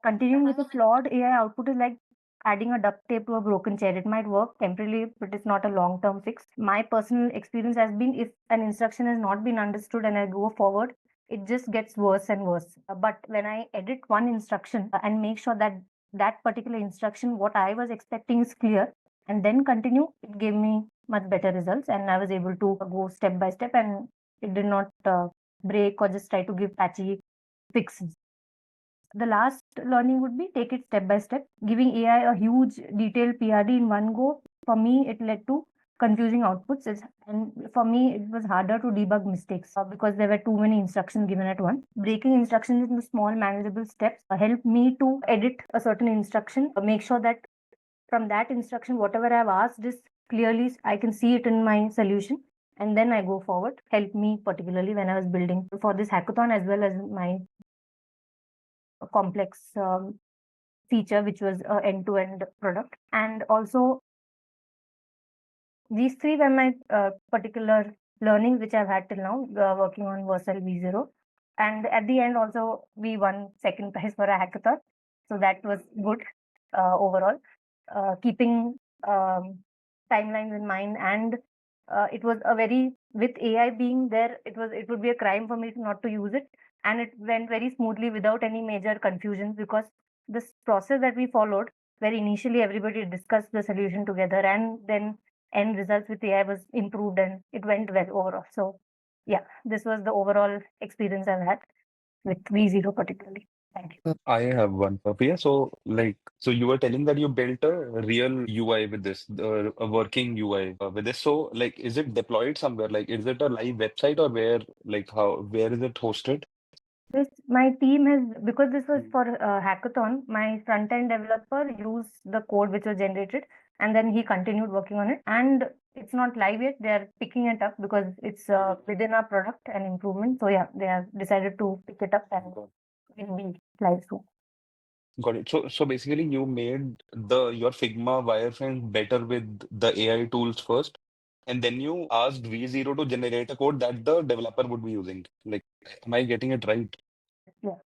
Continuing with a flawed AI output is like adding a duct tape to a broken chair. It might work temporarily, but it's not a long-term fix. My personal experience has been if an instruction has not been understood and I go forward, it just gets worse and worse. But when I edit one instruction and make sure that that particular instruction, what I was expecting is clear, and then continue, it gave me much better results, and I was able to go step by step, and it did not break or just try to give patchy fixes. The last learning would be take it step by step. Giving AI a huge detailed PRD in one go, for me, it led to confusing outputs. And for me, it was harder to debug mistakes because there were too many instructions given at once. Breaking instructions into small manageable steps helped me to edit a certain instruction, make sure that from that instruction, whatever I've asked is clearly, I can see it in my solution. And then I go forward. Helped me particularly when I was building for this hackathon as well as my complex feature, which was an end-to-end product. And also, these three were my particular learnings which I've had till now, working on Versal V0. And at the end, also, we won second prize for a hackathon. So that was good overall. Keeping timelines in mind, and it was a very, with AI being there, it would be a crime for me not to use it, and it went very smoothly without any major confusions, because this process that we followed, where initially everybody discussed the solution together, and then end results with AI was improved, and it went well overall. So yeah, this was the overall experience I've had with V0 particularly. Thank you. I have one for Priya. So, so you were telling that you built a real UI with this, a working UI with this. So, is it deployed somewhere? Like, is it a live where, where is it hosted? My team has, because this was for hackathon, my front-end developer used the code which was generated, and then he continued working on it. And it's not live yet. They are picking it up because it's within our product and improvement. So yeah, they have decided to pick it up and it will be live soon. Got it. So basically, you made your Figma wireframe better with the AI tools first, and then you asked V0 to generate a code that the developer would be using. Like, am I getting it right? Yeah.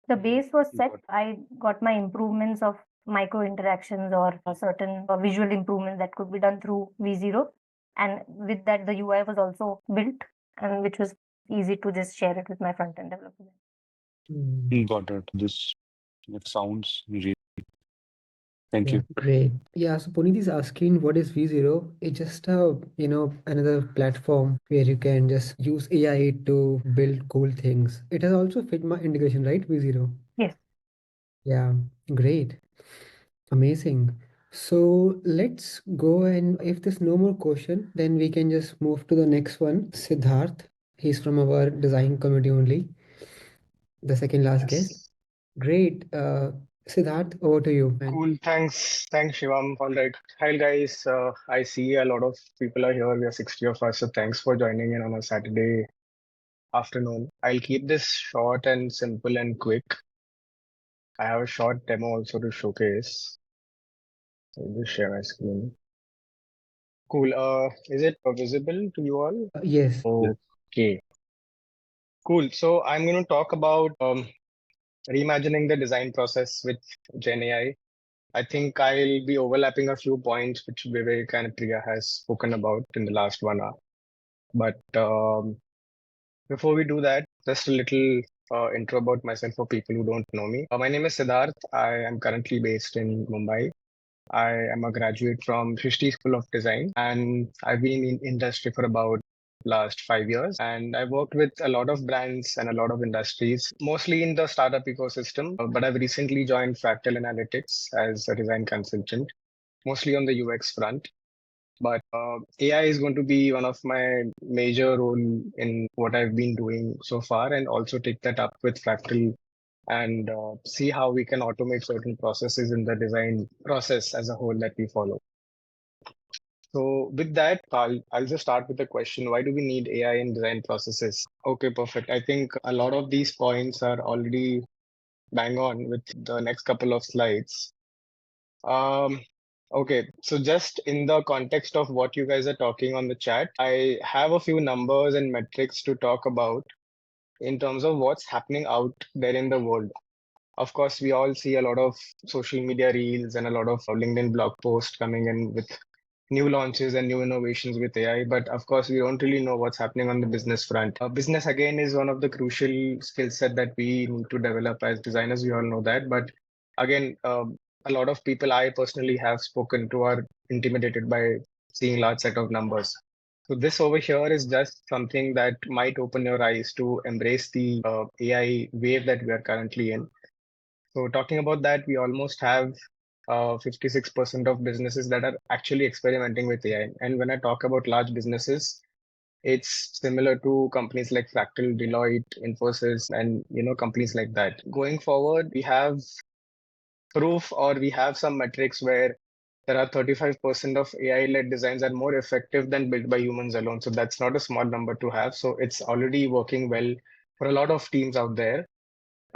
The base was set. Got it. I got my improvements of micro interactions or certain visual improvements that could be done through V0. And with that, the UI was also built, and which was easy to just share it with my front-end developer. Got it. It sounds really. Thank Yeah, you. great. Yeah, so Puneet is asking what is V0? It's just a, another platform where you can just use AI to build cool things. It has also Figma integration, right? V0. Yes. Yeah, great. Amazing. So let's go, and if there's no more question, then we can just move to the next one. Siddharth, he's from our design community only, the second last guest. Yes. Great. Siddharth, over to you, man. Cool. Thanks, Shivam. All right. Hi, guys. I see a lot of people are here. We are 60 of us. So thanks for joining in on a Saturday afternoon. I'll keep this short and simple and quick. I have a short demo also to showcase. I'll just share my screen. Cool. Is it visible to you all? Yes. Okay. Cool. So I'm going to talk about reimagining the design process with Gen AI. I think I'll be overlapping a few points which Vivek and Priya has spoken about in the last 1 hour. But before we do that, just a little intro about myself for people who don't know me. My name is Siddharth. I am currently based in Mumbai. I am a graduate from Srishti School of Design, and I've been in industry for about last 5 years. And I worked with a lot of brands and a lot of industries, mostly in the startup ecosystem. But I've recently joined Fractal Analytics as a design consultant, mostly on the UX front. But AI is going to be one of my major role in what I've been doing so far, and also take that up with Fractal and see how we can automate certain processes in the design process as a whole that we follow. So with that, I'll just start with the question: why do we need AI in design processes? Okay, perfect. I think a lot of these points are already bang on with the next couple of slides. Okay, so just in the context of what you guys are talking on the chat, I have a few numbers and metrics to talk about in terms of what's happening out there in the world. Of course, we all see a lot of social media reels and a lot of LinkedIn blog posts coming in with new launches and new innovations with AI. But of course, we don't really know what's happening on the business front. Business, again, is one of the crucial skill set that we need to develop as designers. We all know that. But again, a lot of people I personally have spoken to are intimidated by seeing large set of numbers. So this over here is just something that might open your eyes to embrace the AI wave that we are currently in. So talking about that, we almost have 56% of businesses that are actually experimenting with AI. And when I talk about large businesses, it's similar to companies like Fractal, Deloitte, Infosys, and companies like that. Going forward, we have proof, or we have some metrics where there are 35% of AI-led designs are more effective than built by humans alone. So that's not a small number to have. So it's already working well for a lot of teams out there.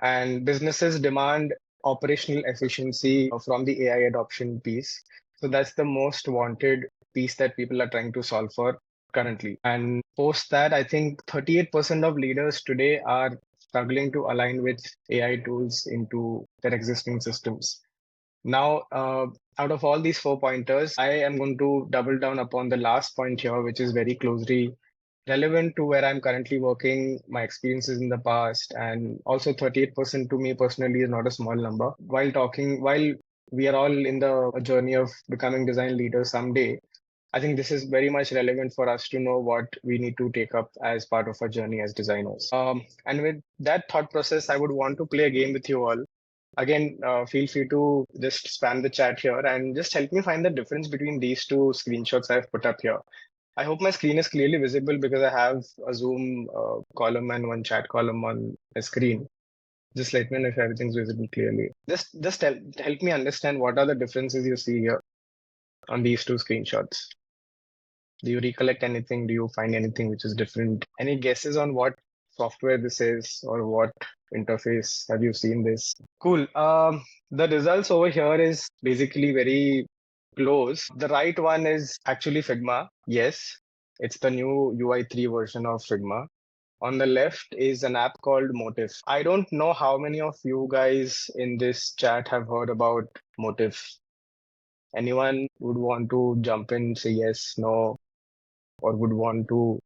And businesses demand operational efficiency from the AI adoption piece. So that's the most wanted piece that people are trying to solve for currently. And post that, I think 38% of leaders today are struggling to align with AI tools into their existing systems. Now, out of all these 4 pointers, I am going to double down upon the last point here, which is very closely relevant to where I'm currently working, my experiences in the past, and also 38% to me personally is not a small number. While we are all in the journey of becoming design leaders someday, I think this is very much relevant for us to know what we need to take up as part of our journey as designers. And with that thought process, I would want to play a game with you all. Again, feel free to just spam the chat here and just help me find the difference between these two screenshots I've put up here. I hope my screen is clearly visible because I have a Zoom column and one chat column on the screen. Just let me know if everything's visible clearly. Just help me understand what are the differences you see here on these two screenshots. Do you recollect anything? Do you find anything which is different? Any guesses on what software this is or what interface have you seen this? Cool. The results over here is basically very close. The right one is actually Figma. Yes, it's the new UI3 version of Figma. On the left is an app called Motif. I don't know how many of you guys in this chat have heard about Motif. Anyone would want to jump in, say yes, no, or would want to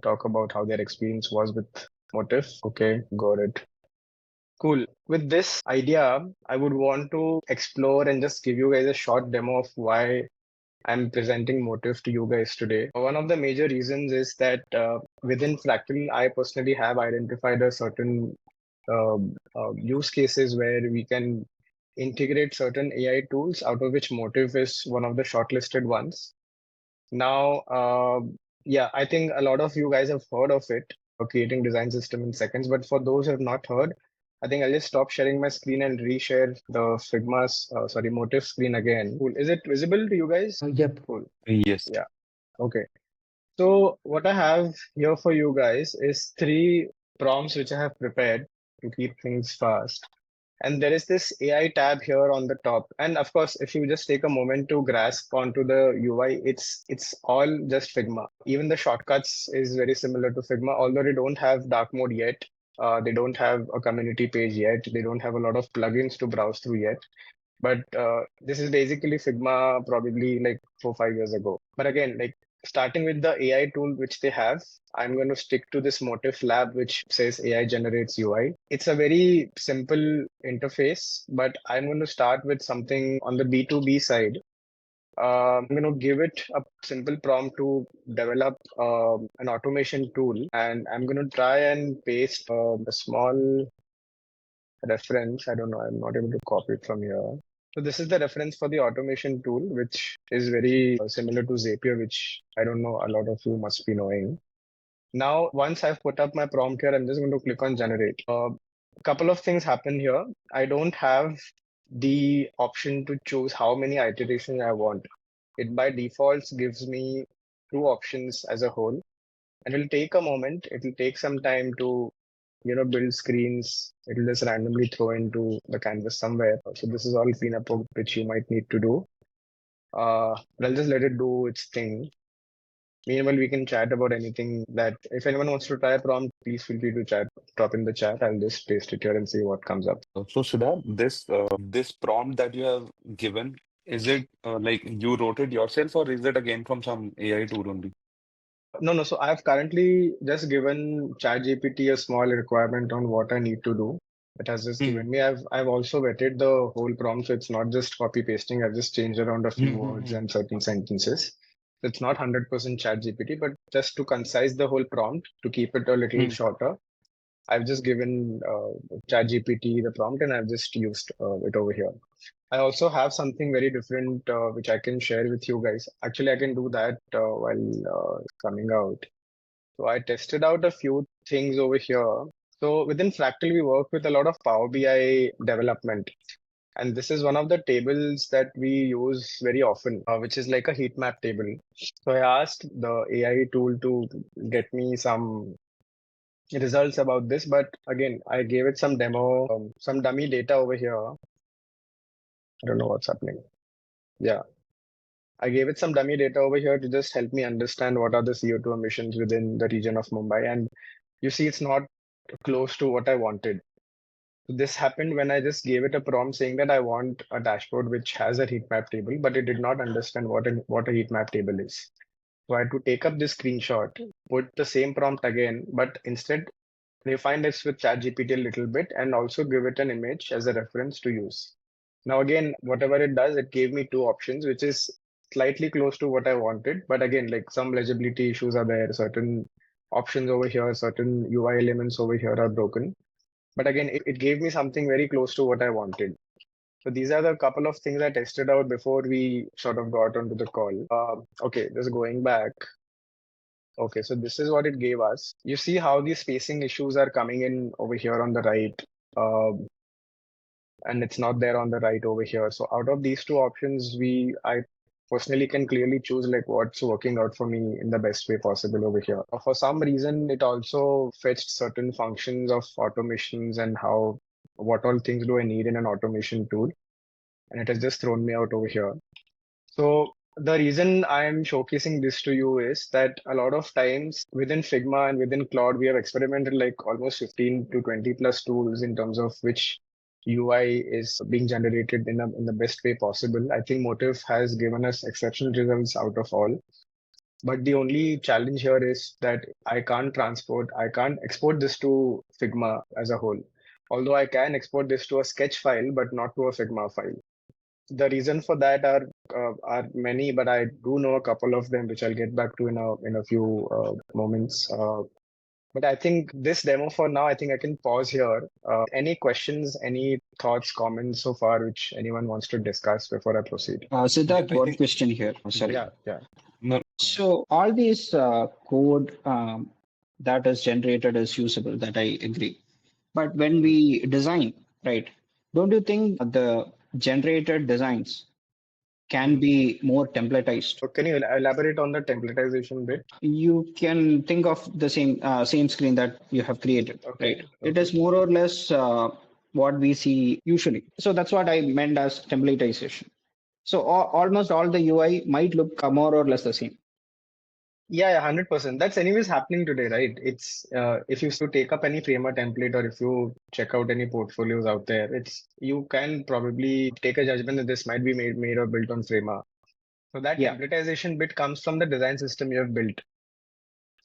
talk about how their experience was with Motif? Okay, got it. Cool. With this idea, I would want to explore and just give you guys a short demo of why I'm presenting Motif to you guys today. One of the major reasons is that within Fractal, I personally have identified a certain use cases where we can integrate certain AI tools, out of which Motif is one of the shortlisted ones. Now, yeah, I think a lot of you guys have heard of it, creating design system in seconds. But for those who have not heard, I think I'll just stop sharing my screen and reshare the Motif screen again. Cool. Is it visible to you guys? Yep. Cool. Yes. Yeah. Okay. So what I have here for you guys is 3 prompts which I have prepared to keep things fast. And there is this AI tab here on the top. And of course, if you just take a moment to grasp onto the UI, it's all just Figma. Even the shortcuts is very similar to Figma, although they don't have dark mode yet. They don't have a community page yet. They don't have a lot of plugins to browse through yet. But this is basically Figma probably like 4 or 5 years ago. But again, like starting with the AI tool which they have, I'm going to stick to this Motif lab which says AI generates UI. It's a very simple interface, but I'm going to start with something on the B2B side. I'm going to give it a simple prompt to develop an automation tool, and I'm going to try and paste a small reference. I don't know, I'm not able to copy it from here. So this is the reference for the automation tool, which is very similar to Zapier, which I don't know, a lot of you must be knowing. Now, once I've put up my prompt here, I'm just going to click on generate. A couple of things happen here. I don't have the option to choose how many iterations I want. It by default gives me two options as a whole, and it'll take a moment. It'll take some time to, build screens. It'll just randomly throw into the canvas somewhere. So this is all cleanup work which you might need to do. But I'll just let it do its thing. Meanwhile, we can chat about anything that if anyone wants to try a prompt, please feel free to drop in the chat. I'll just paste it here and see what comes up. So Siddharth, this prompt that you have given, is it like you wrote it yourself, or is it again from some AI tool only? No. So I've currently just given ChatGPT a small requirement on what I need to do. It has just given me. I've also vetted the whole prompt, so it's not just copy pasting. I've just changed around a few words and certain sentences. It's not 100% ChatGPT, but just to concise the whole prompt, to keep it a little shorter, I've just given ChatGPT the prompt and I've just used it over here. I also have something very different which I can share with you guys. Actually, I can do that while coming out. So I tested out a few things over here. So within Fractal, we work with a lot of Power BI development. And this is one of the tables that we use very often, which is like a heat map table. So I asked the AI tool to get me some results about this, but again, I gave it some demo, some dummy data over here. I don't know what's happening. Yeah. I gave it some dummy data over here to just help me understand what are the CO2 emissions within the region of Mumbai. And you see, it's not close to what I wanted. This happened when I just gave it a prompt saying that I want a dashboard which has a heat map table, but it did not understand what a heat map table is. So I had to take up this screenshot, put the same prompt again, but instead refine this with ChatGPT a little bit and also give it an image as a reference to use. Now, again, whatever it does, it gave me two options, which is slightly close to what I wanted. But again, like some legibility issues are there, certain options over here, certain UI elements over here are broken. But again, it gave me something very close to what I wanted. So these are the couple of things I tested out before we sort of got onto the call. Okay, just going back. Okay, so this is what it gave us. You see how these spacing issues are coming in over here on the right. And it's not there on the right over here. So out of these two options, I personally can clearly choose like what's working out for me in the best way possible over here. For some reason, it also fetched certain functions of automations and what all things do I need in an automation tool. And it has just thrown me out over here. So the reason I am showcasing this to you is that a lot of times within Figma and within Claude, we have experimented like almost 15 to 20 plus tools in terms of which UI is being generated in the best way possible. I think Motif has given us exceptional results out of all. But the only challenge here is that I can't export this to Figma as a whole. Although I can export this to a sketch file, but not to a Figma file. The reason for that are many, but I do know a couple of them, which I'll get back to in a few moments. But I think this demo for now, I think I can pause here. Any questions, any thoughts, comments so far, which anyone wants to discuss before I proceed? Siddharth, I one think question here. Sorry. Yeah. no. So all these code that is generated is usable, that I agree. But when we design, right, don't you think the generated designs can be more templatized? So can you elaborate on the templatization bit? You can think of the same screen that you have created, right? It is more or less what we see usually. So that's what I meant as templatization. So almost all the UI might look more or less the same. Yeah, 100%. That's anyways happening today, right? It's if you take up any framework template or if you check out any portfolios out there, you can probably take a judgment that this might be made or built on Framer. So that templatization bit comes from the design system you have built.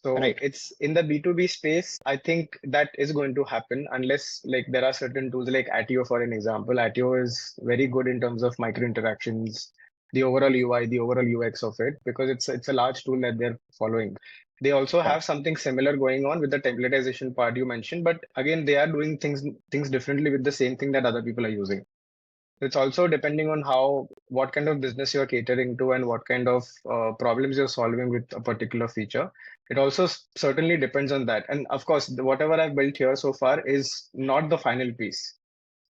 So it's in the B2B space, I think that is going to happen unless like there are certain tools like Attio, for an example. Attio is very good in terms of micro interactions the overall UI, the overall UX of it, because it's a large tool that they're following. They also have something similar going on with the templatization part you mentioned, but again, they are doing things differently with the same thing that other people are using. It's also depending on what kind of business you're catering to and what kind of problems you're solving with a particular feature. It also certainly depends on that. And of course, whatever I've built here so far is not the final piece.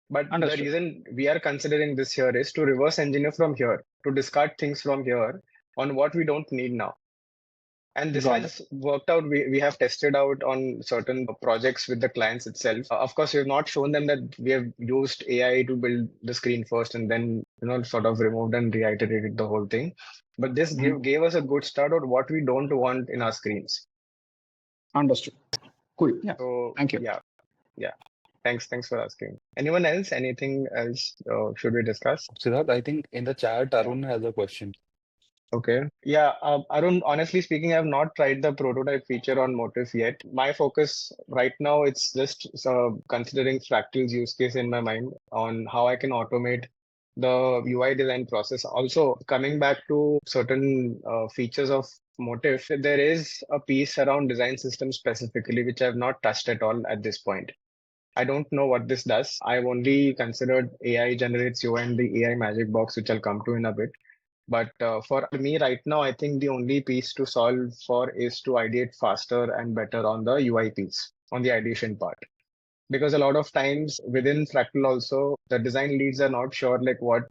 But the Understood. reason we are considering this here is to reverse engineer from here, to discard things from here on what we don't need now. And this Got it. has worked out. We have tested out on certain projects with the clients itself. Of course, we have not shown them that we have used AI to build the screen first and then, sort of removed and reiterated the whole thing. But this gave us a good start on what we don't want in our screens. Understood. Cool. Yeah. So Thank you. yeah. Thanks for asking. Anyone else? Anything else should we discuss? Siddharth, I think in the chat, Arun has a question. Okay. Yeah, Arun, honestly speaking, I have not tried the prototype feature on Motif yet. My focus right now, it's just considering Fractal's use case in my mind on how I can automate the UI design process. Also, coming back to certain features of Motif, there is a piece around design systems specifically, which I have not touched at all at this point. I don't know what this does. I've only considered AI generates UI and the AI magic box, which I'll come to in a bit. But for me right now, I think the only piece to solve for is to ideate faster and better on the UI piece, on the ideation part. Because a lot of times within Fractal also, the design leads are not sure like what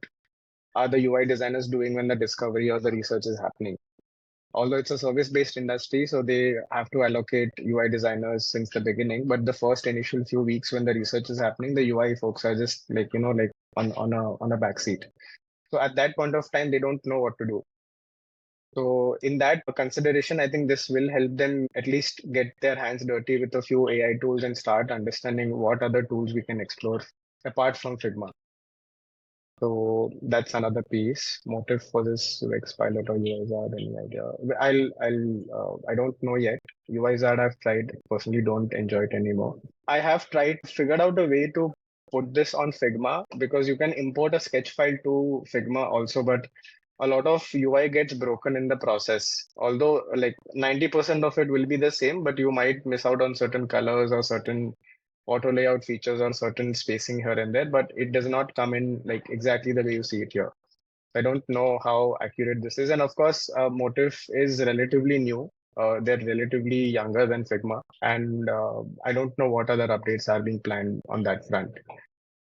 are the UI designers doing when the discovery or the research is happening. Although it's a service-based industry, so they have to allocate UI designers since the beginning. But the first initial few weeks when the research is happening, the UI folks are just like, like on a backseat. So at that point of time, they don't know what to do. So in that consideration, I think this will help them at least get their hands dirty with a few AI tools and start understanding what other tools we can explore apart from Figma. So that's another piece. Motive for this UX pilot or UIZard, any idea? I don't know yet. UIZard I've tried, personally don't enjoy it anymore. I have figured out a way to put this on Figma because you can import a sketch file to Figma also, but a lot of UI gets broken in the process. Although like 90% of it will be the same, but you might miss out on certain colors or certain auto layout features or certain spacing here and there, but it does not come in like exactly the way you see it here. I don't know how accurate this is. And of course, Motif is relatively new. They're relatively younger than Figma. And I don't know what other updates are being planned on that front.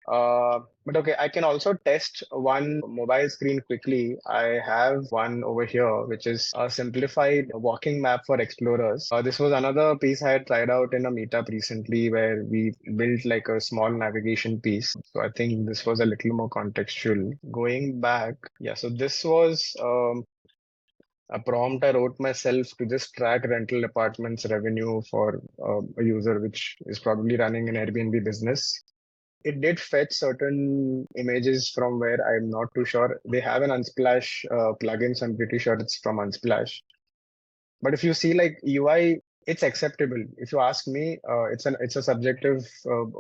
But okay, I can also test one mobile screen quickly. I have one over here, which is a simplified walking map for explorers. This was another piece I had tried out in a meetup recently where we built like a small navigation piece. So I think this was a little more contextual. Going back, yeah, so this was a prompt I wrote myself to just track rental apartments revenue for a user, which is probably running an Airbnb business. It did fetch certain images from where I'm not too sure. They have an Unsplash plugin, so I'm pretty sure it's from Unsplash. But if you see like UI, it's acceptable. If you ask me, it's a subjective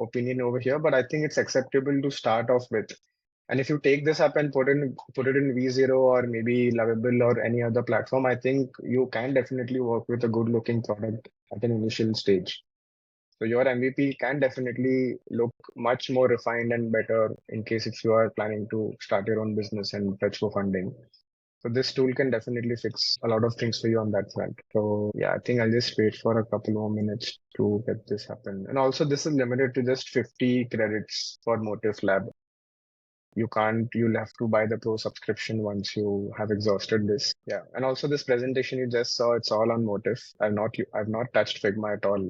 opinion over here, but I think it's acceptable to start off with. And if you take this up and put it in V0 or maybe Lovable or any other platform, I think you can definitely work with a good looking product at an initial stage. So your MVP can definitely look much more refined and better in case if you are planning to start your own business and fetch for funding. So this tool can definitely fix a lot of things for you on that front. So yeah, I think I'll just wait for a couple more minutes to get this happen. And also this is limited to just 50 credits for Motif Lab. You'll have to buy the pro subscription once you have exhausted this. Yeah. And also this presentation you just saw, it's all on Motif. I've not touched Figma at all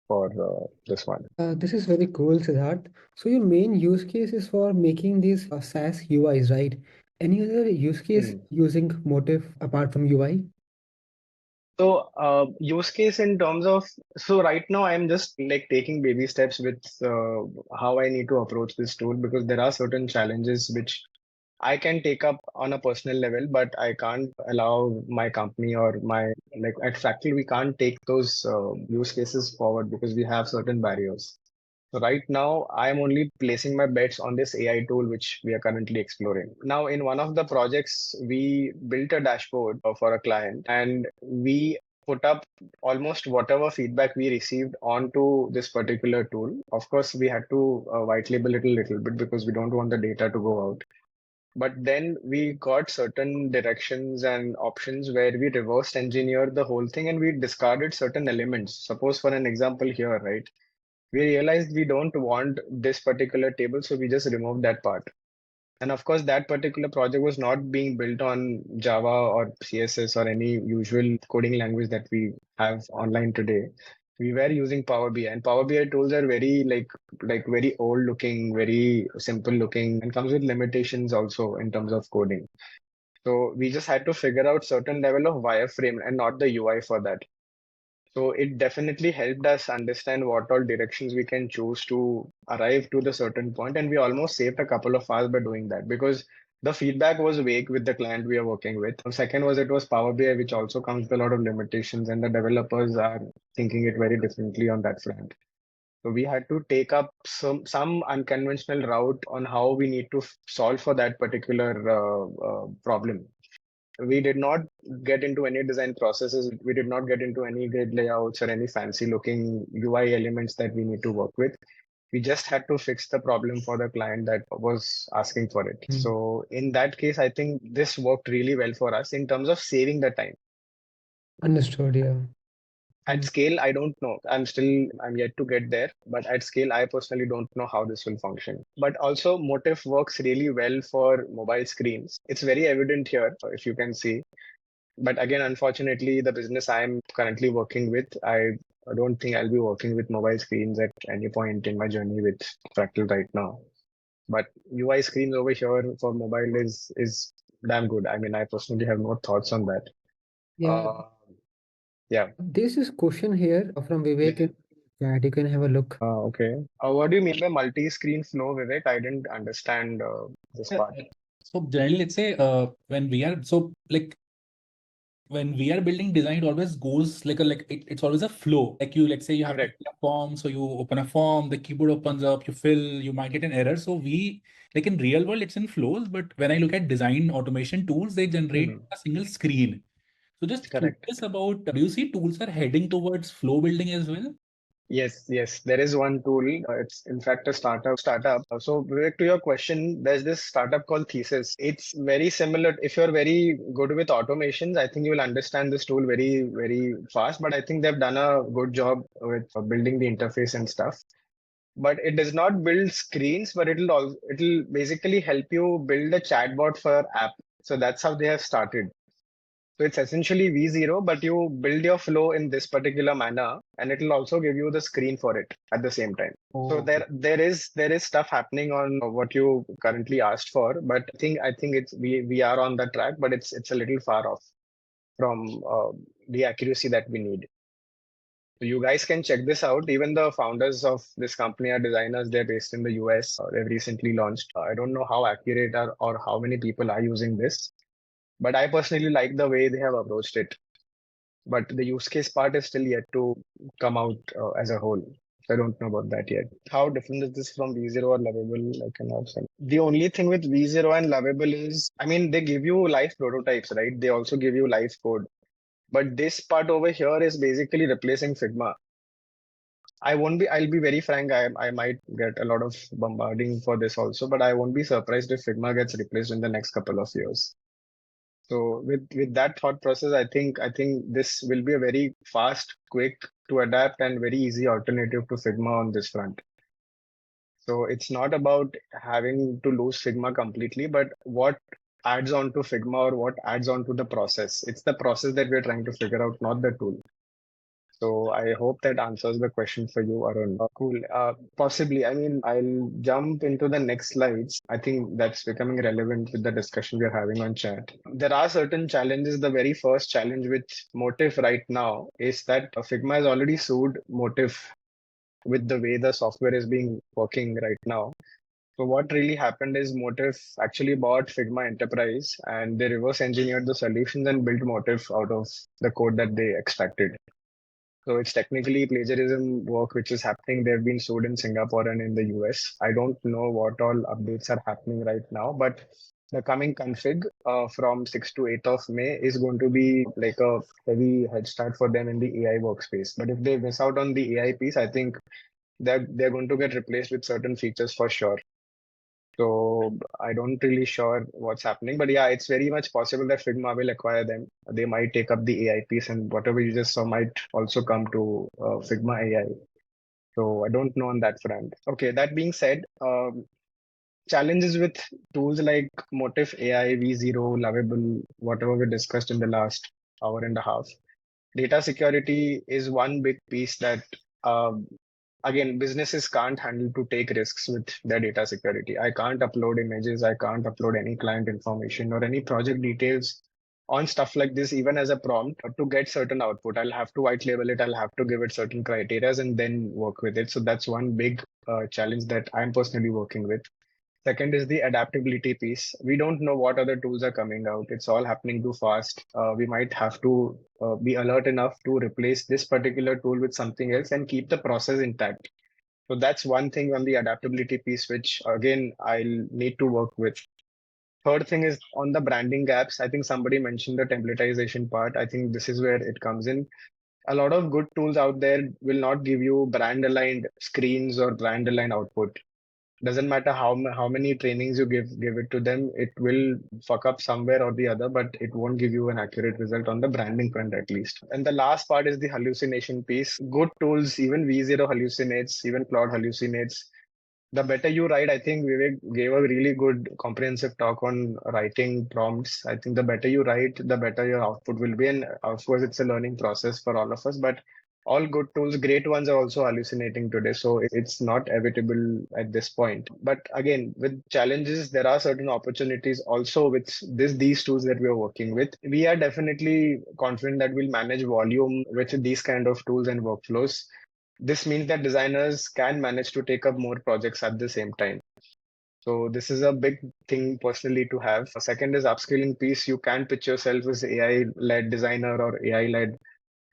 for this one. This is very cool, Siddharth. So your main use case is for making these SaaS UIs, right? Any other use case using Motif apart from UI? So, use case in terms of, so right now I'm just like taking baby steps with how I need to approach this tool because there are certain challenges which I can take up on a personal level, but I can't allow my company or like at Fractal, we can't take those use cases forward because we have certain barriers. So right now, I'm only placing my bets on this AI tool, which we are currently exploring. Now, in one of the projects, we built a dashboard for a client, and we put up almost whatever feedback we received onto this particular tool. Of course, we had to white label it a little bit because we don't want the data to go out. But then we got certain directions and options where we reversed engineered the whole thing and we discarded certain elements. Suppose for an example here, right? We realized we don't want this particular table, so we just removed that part. And of course, that particular project was not being built on Java or CSS or any usual coding language that we have online today. We were using Power BI, and Power BI tools are very like very old looking, very simple looking, and comes with limitations also in terms of coding. So we just had to figure out certain level of wireframe and not the UI for that. So it definitely helped us understand what all directions we can choose to arrive to the certain point, and we almost saved a couple of hours by doing that because the feedback was vague with the client we are working with. Second was it was Power BI, which also comes with a lot of limitations, and the developers are thinking it very differently on that front. So we had to take up some unconventional route on how we need to solve for that particular problem. We did not get into any design processes. We did not get into any grid layouts or any fancy looking UI elements that we need to work with. We just had to fix the problem for the client that was asking for it. So in that case, I think this worked really well for us in terms of saving the time. Understood, yeah. At scale, I don't know. I'm yet to get there. But at scale, I personally don't know how this will function. But also, Motif works really well for mobile screens. It's very evident here, if you can see. But again, unfortunately, the business I'm currently working with, I don't think I'll be working with mobile screens at any point in my journey with Fractal right now. But UI screens over here for mobile is damn good. I mean, I personally have no thoughts on that. Yeah, Yeah. there's this question here from Vivek in chat. You can have a look. Okay. What do you mean by multi-screen flow, Vivek? I didn't understand this part. So generally, let's say when we are when we are building design, it always goes it's always a flow. Like let's say you have to Correct. fill a form, so you open a form, the keyboard opens up, you fill, you might get an error. So we like in real world, it's in flows, but when I look at design automation tools, they generate a single screen. So just Correct. curious about, do you see tools are heading towards flow building as well? Yes. There is one tool. It's in fact a startup. So Vivek, to your question, there's this startup called Thesis. It's very similar. If you're very good with automations, I think you will understand this tool very, very fast. But I think they've done a good job with building the interface and stuff. But it does not build screens, but it'll basically help you build a chatbot for app. So that's how they have started. So it's essentially V0, but you build your flow in this particular manner, and it'll also give you the screen for it at the same time. So there is stuff happening on what you currently asked for, but I think it's we are on the track, but it's a little far off from the accuracy that we need. So you guys can check this out. Even the founders of this company are designers. They're based in the US. They've recently launched. I don't know how accurate or how many people are using this, but I personally like the way they have approached it. But the use case part is still yet to come out as a whole. So I don't know about that yet. How different is this from V0 or Lovable? I cannot say. The only thing with V0 and Lovable is, I mean, they give you live prototypes, right? They also give you live code. But this part over here is basically replacing Figma. I'll be very frank, I might get a lot of bombarding for this also, but I won't be surprised if Figma gets replaced in the next couple of years. So with that thought process, I think this will be a very fast, quick to adapt and very easy alternative to Figma on this front. So it's not about having to lose Figma completely, but what adds on to Figma or what adds on to the process. It's the process that we're trying to figure out, not the tool. So I hope that answers the question for you, Arun. Cool. Possibly. I mean, I'll jump into the next slides. I think that's becoming relevant with the discussion we're having on chat. There are certain challenges. The very first challenge with Motif right now is that Figma has already sued Motif with the way the software is being working right now. So what really happened is Motif actually bought Figma Enterprise and they reverse engineered the solutions and built Motif out of the code that they extracted. So it's technically plagiarism work which is happening. They've been sued in Singapore and in the US. I don't know what all updates are happening right now, but the coming config from 6th to 8th of May is going to be like a heavy head start for them in the AI workspace. But if they miss out on the AI piece, I think they're going to get replaced with certain features for sure. So I don't really sure what's happening, but yeah, it's very much possible that Figma will acquire them. They might take up the AI piece, and whatever you just saw might also come to Figma AI. So I don't know on that front. Okay, that being said, challenges with tools like Motif AI, V0, Lovable, whatever we discussed in the last hour and a half. Data security is one big piece that um, again, businesses can't handle to take risks with their data security. I can't upload images, I can't upload any client information or any project details on stuff like this, even as a prompt to get certain output. I'll have to white label it, I'll have to give it certain criteria and then work with it. So that's one big challenge that I'm personally working with. Second is the adaptability piece. We don't know what other tools are coming out. It's all happening too fast. We might have to be alert enough to replace this particular tool with something else and keep the process intact. So that's one thing on the adaptability piece, which again, I'll need to work with. Third thing is on the branding gaps. I think somebody mentioned the templatization part. I think this is where it comes in. A lot of good tools out there will not give you brand aligned screens or brand aligned output. Doesn't matter how many trainings you give it to them, it will fuck up somewhere or the other, but it won't give you an accurate result on the branding front at least. And the last part is the hallucination piece. Good tools, even V0 hallucinates, even Claude hallucinates. The better you write, I think Vivek gave a really good comprehensive talk on writing prompts. I think the better you write, the better your output will be. And of course, it's a learning process for all of us, but all good tools, great ones are also hallucinating today. So it's not evitable at this point. But again, with challenges, there are certain opportunities also with these tools that we are working with. We are definitely confident that we'll manage volume with these kind of tools and workflows. This means that designers can manage to take up more projects at the same time. So this is a big thing personally to have. Second is upskilling piece. You can pitch yourself as AI-led designer or AI-led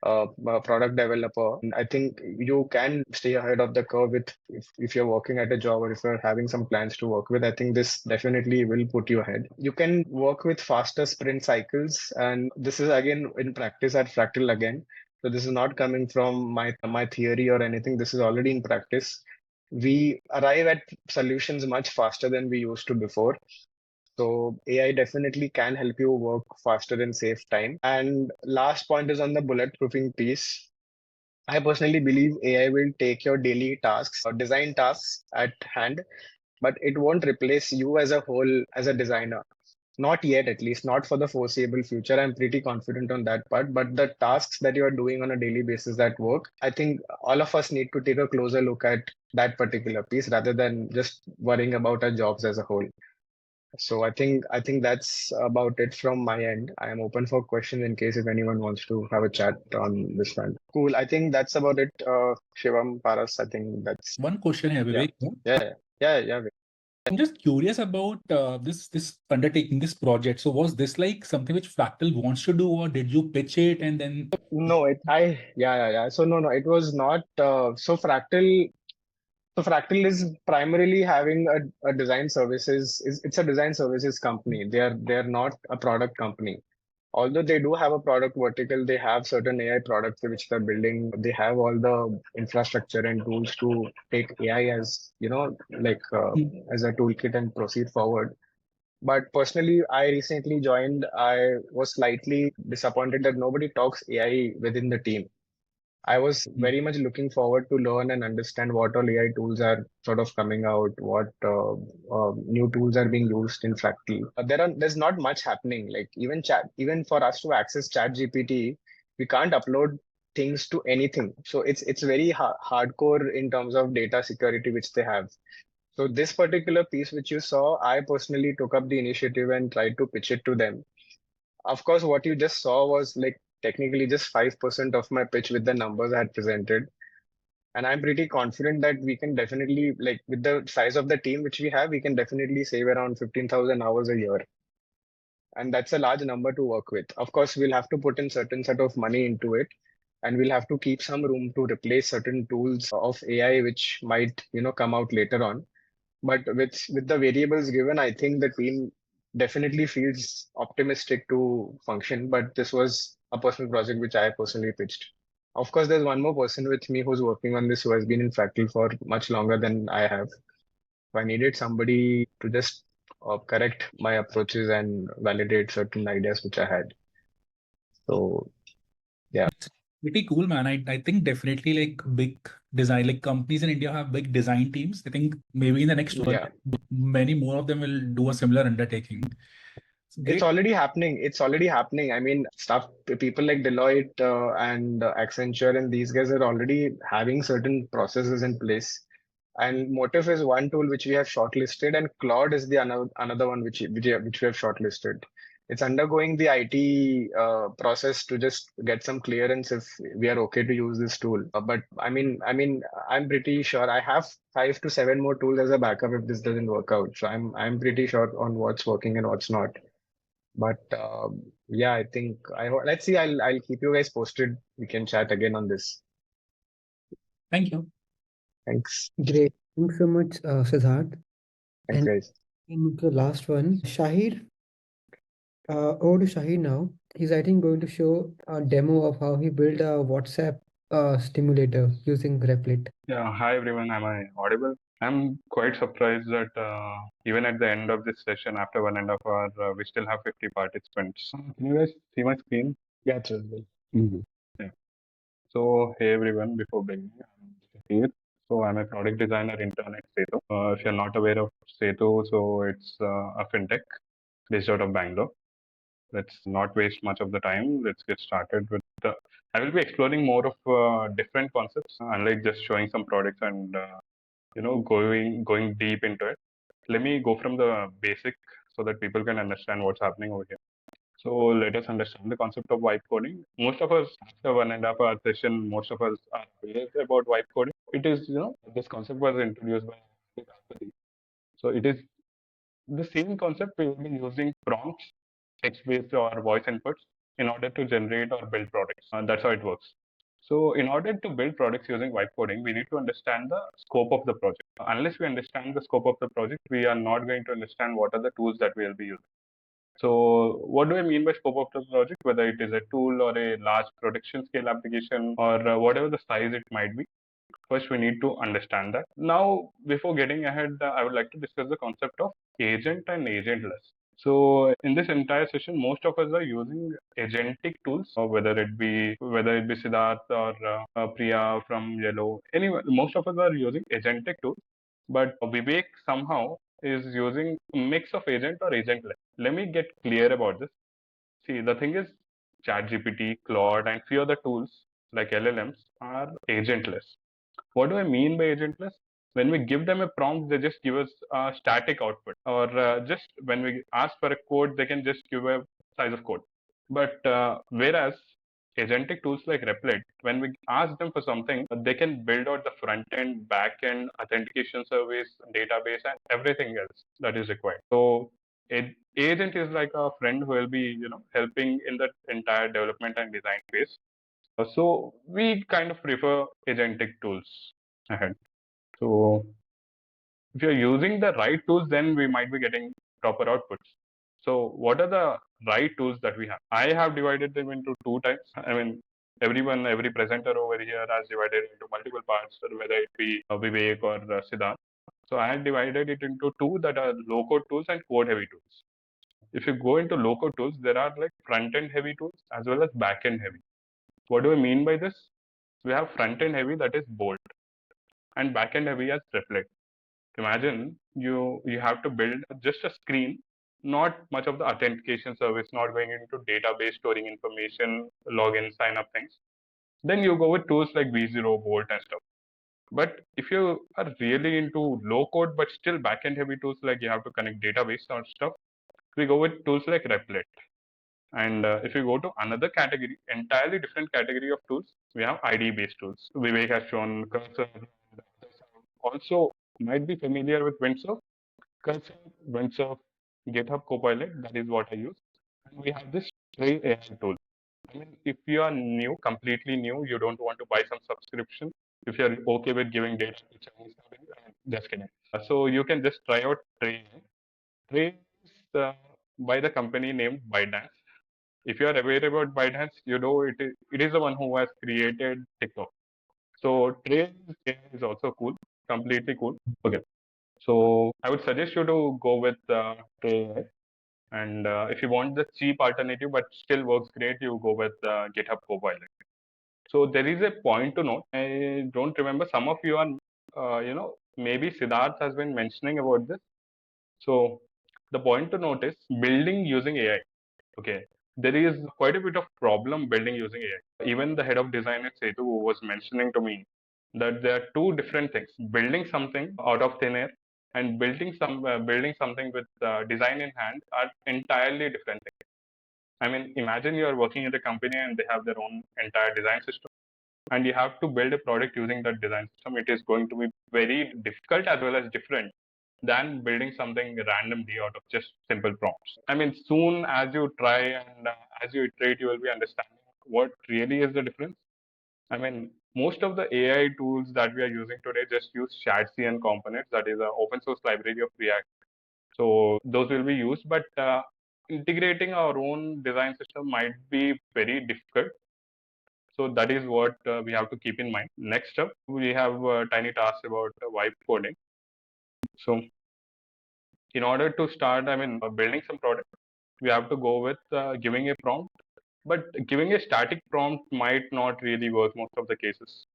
product developer. And I think you can stay ahead of the curve with if you're working at a job or if you're having some plans to work with. I think this definitely will put you ahead. You can work with faster sprint cycles, and this is again in practice at Fractal again. So this is not coming from my theory or anything. This is already in practice. We arrive at solutions much faster than we used to before. So AI definitely can help you work faster and save time. And last point is on the bulletproofing piece. I personally believe AI will take your daily tasks or design tasks at hand, but it won't replace you as a whole as a designer. Not yet, at least, not for the foreseeable future. I'm pretty confident on that part. But the tasks that you are doing on a daily basis at work, I think all of us need to take a closer look at that particular piece rather than just worrying about our jobs as a whole. So I think that's about it from my end. I am open for questions in case if anyone wants to have a chat on this front. Cool. I think that's about it. Shivam, Paras, I think that's One question here, yeah. Vivek. Yeah. I'm just curious about this undertaking, this project. So was this like something which Fractal wants to do, or did you pitch it and then? No, yeah. So no, it was not. So Fractal is primarily having a design services. It's a design services company. They're not a product company. Although they do have a product vertical, they have certain AI products which they're building. They have all the infrastructure and tools to take AI as, like as a toolkit and proceed forward. But personally, I recently joined. I was slightly disappointed that nobody talks AI within the team. I was very much looking forward to learn and understand what all AI tools are sort of coming out, what new tools are being used in Fractal. There's not much happening. Like even for us to access Chat GPT, we can't upload things to anything. So it's very hardcore in terms of data security which they have. So this particular piece which you saw, I personally took up the initiative and tried to pitch it to them. Of course, what you just saw was like technically just 5% of my pitch with the numbers I had presented. And I'm pretty confident that we can definitely, like with the size of the team which we have, we can definitely save around 15,000 hours a year. And that's a large number to work with. Of course, we'll have to put in certain set of money into it. and we'll have to keep some room to replace certain tools of AI which might, come out later on. But with the variables given, I think the team definitely feels optimistic to function. But this was a personal project which I personally pitched. Of course, there's one more person with me who's working on this who has been in faculty for much longer than I have. So I needed somebody to just correct my approaches and validate certain ideas which I had. So yeah. Pretty cool, man. I think definitely like big design, like companies in India have big design teams. I think maybe in the next 12 Yeah. many more of them will do a similar undertaking. It's It's great. already happening. It's already happening. I mean, people like Deloitte and Accenture and these guys are already having certain processes in place. And Motif is one tool which we have shortlisted, and Claude is the another one which we have shortlisted. It's undergoing the IT process to just get some clearance if we are okay to use this tool. But I'm pretty sure I have 5 to 7 more tools as a backup if this doesn't work out. So I'm pretty sure on what's working and what's not. But yeah, I think let's see. I'll keep you guys posted. We can chat again on this. Thank you. Thanks. Great. Thanks so much, Siddharth. Thanks, And guys. the last one, Shahir. Over to Shaheer now. He's, I think, going to show a demo of how he built a WhatsApp stimulator using Replit. Yeah, hi everyone. Am I audible? I'm quite surprised that even at the end of this session, after 1.5 hours, we still have 50 participants. Can you guys see my screen? Yeah, it's well. Yeah. So, hey everyone, before beginning, I'm Shaheer. So, I'm a product designer intern at Setu. If you're not aware of Setu, so it's a fintech based out of Bangalore. Let's not waste much of the time. Let's get started with the. I will be exploring more of different concepts, unlike just showing some products and going deep into it. Let me go from the basic so that people can understand what's happening over here. So let us understand the concept of vibe coding. Most of us, after 1.5 hour session, most of us are aware about vibe coding. It is, this concept was introduced by Vivek. So it is the same concept we will be using prompts, text-based or voice inputs in order to generate or build products. That's how it works. So in order to build products using vibe coding, we need to understand the scope of the project. Unless we understand the scope of the project, we are not going to understand what are the tools that we will be using. So what do I mean by scope of the project? Whether it is a tool or a large production scale application or whatever the size it might be. First, we need to understand that. Now, before getting ahead, I would like to discuss the concept of agent and agentless. So, in this entire session, most of us are using agentic tools, or whether it be Siddharth or Priya from Yellow. Anyway, most of us are using agentic tools, but Vivek somehow is using a mix of agent or agentless. Let me get clear about this. See, the thing is, ChatGPT, Claude, and few other tools like LLMs are agentless. What do I mean by agentless? When we give them a prompt, they just give us a static output, or just when we ask for a code, they can just give a size of code. But whereas agentic tools like Replit, when we ask them for something, they can build out the front end, back end, authentication service, database, and everything else that is required. So agent is like a friend who will be, helping in the entire development and design phase. So we kind of prefer agentic tools ahead. So if you're using the right tools, then we might be getting proper outputs. So what are the right tools that we have? I have divided them into two types. I mean, every presenter over here has divided into multiple parts, whether it be Vivek or Siddharth. So I have divided it into two that are low-code tools and code-heavy tools. If you go into low-code tools, there are like front-end heavy tools as well as back-end heavy. What do I mean by this? We have front-end heavy, that is Bolt, and back-end heavy as Replit. Imagine you have to build just a screen, not much of the authentication service, not going into database storing information, login, sign up things. Then you go with tools like V0, Bolt, and stuff. But if you are really into low code but still back-end heavy tools, like you have to connect database or stuff, we go with tools like Replit. And if you go to another category, entirely different category of tools, we have ID-based tools. Vivek has shown Cursor. Also, might be familiar with Windsurf. Cursor, Windsurf, GitHub Copilot, that is what I use. And we have this Stray AI tool. I mean, if you are new, completely new, you don't want to buy some subscription. If you're okay with giving data to Chinese companies, I mean, just kidding. So you can just try out Tray. Tray is by the company named ByteDance. If you are aware about ByteDance, you know it is the one who has created TikTok. So Tray is also cool, completely cool. Okay. So I would suggest you to go with Tray. And if you want the cheap alternative but still works great, you go with GitHub Copilot. So there is a point to note. I don't remember. Some of you are, maybe Siddharth has been mentioning about this. So the point to note is building using AI. Okay, there is quite a bit of problem building using AI. Even the head of design at Setu was mentioning to me that there are two different things: building something out of thin air and building something with design in hand are entirely different things. I mean, imagine you are working at a company and they have their own entire design system, and you have to build a product using that design system. It is going to be very difficult as well as different than building something randomly out of just simple prompts. I mean, soon as you try and as you iterate, you will be understanding what really is the difference. I mean, most of the AI tools that we are using today just use and components, that is an open source library of React. So those will be used, but integrating our own design system might be very difficult. So that is what we have to keep in mind. Next up, we have tiny tasks about vibe coding. So in order to start, I mean, building some product, we have to go with giving a prompt. But giving a static prompt might not really work most of the cases.